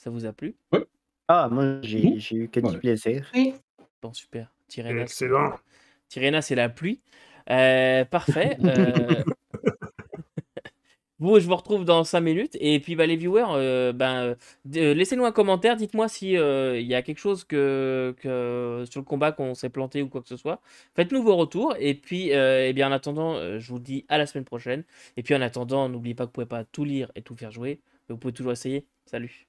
vous a plu? Ah, moi, j'ai eu que du plaisir. Oui. Bon, super. Tyrénas, Excellent. Tyrénas, c'est la pluie. Parfait. Vous, je vous retrouve dans 5 minutes. Et puis, les viewers, laissez-nous un commentaire. Dites-moi si il y a quelque chose que sur le combat qu'on s'est planté ou quoi que ce soit. Faites-nous vos retours. Et puis, eh bien, en attendant, je vous dis à la semaine prochaine. Et puis, en attendant, n'oubliez pas que vous pouvez pas tout lire et tout faire jouer. Mais vous pouvez toujours essayer. Salut.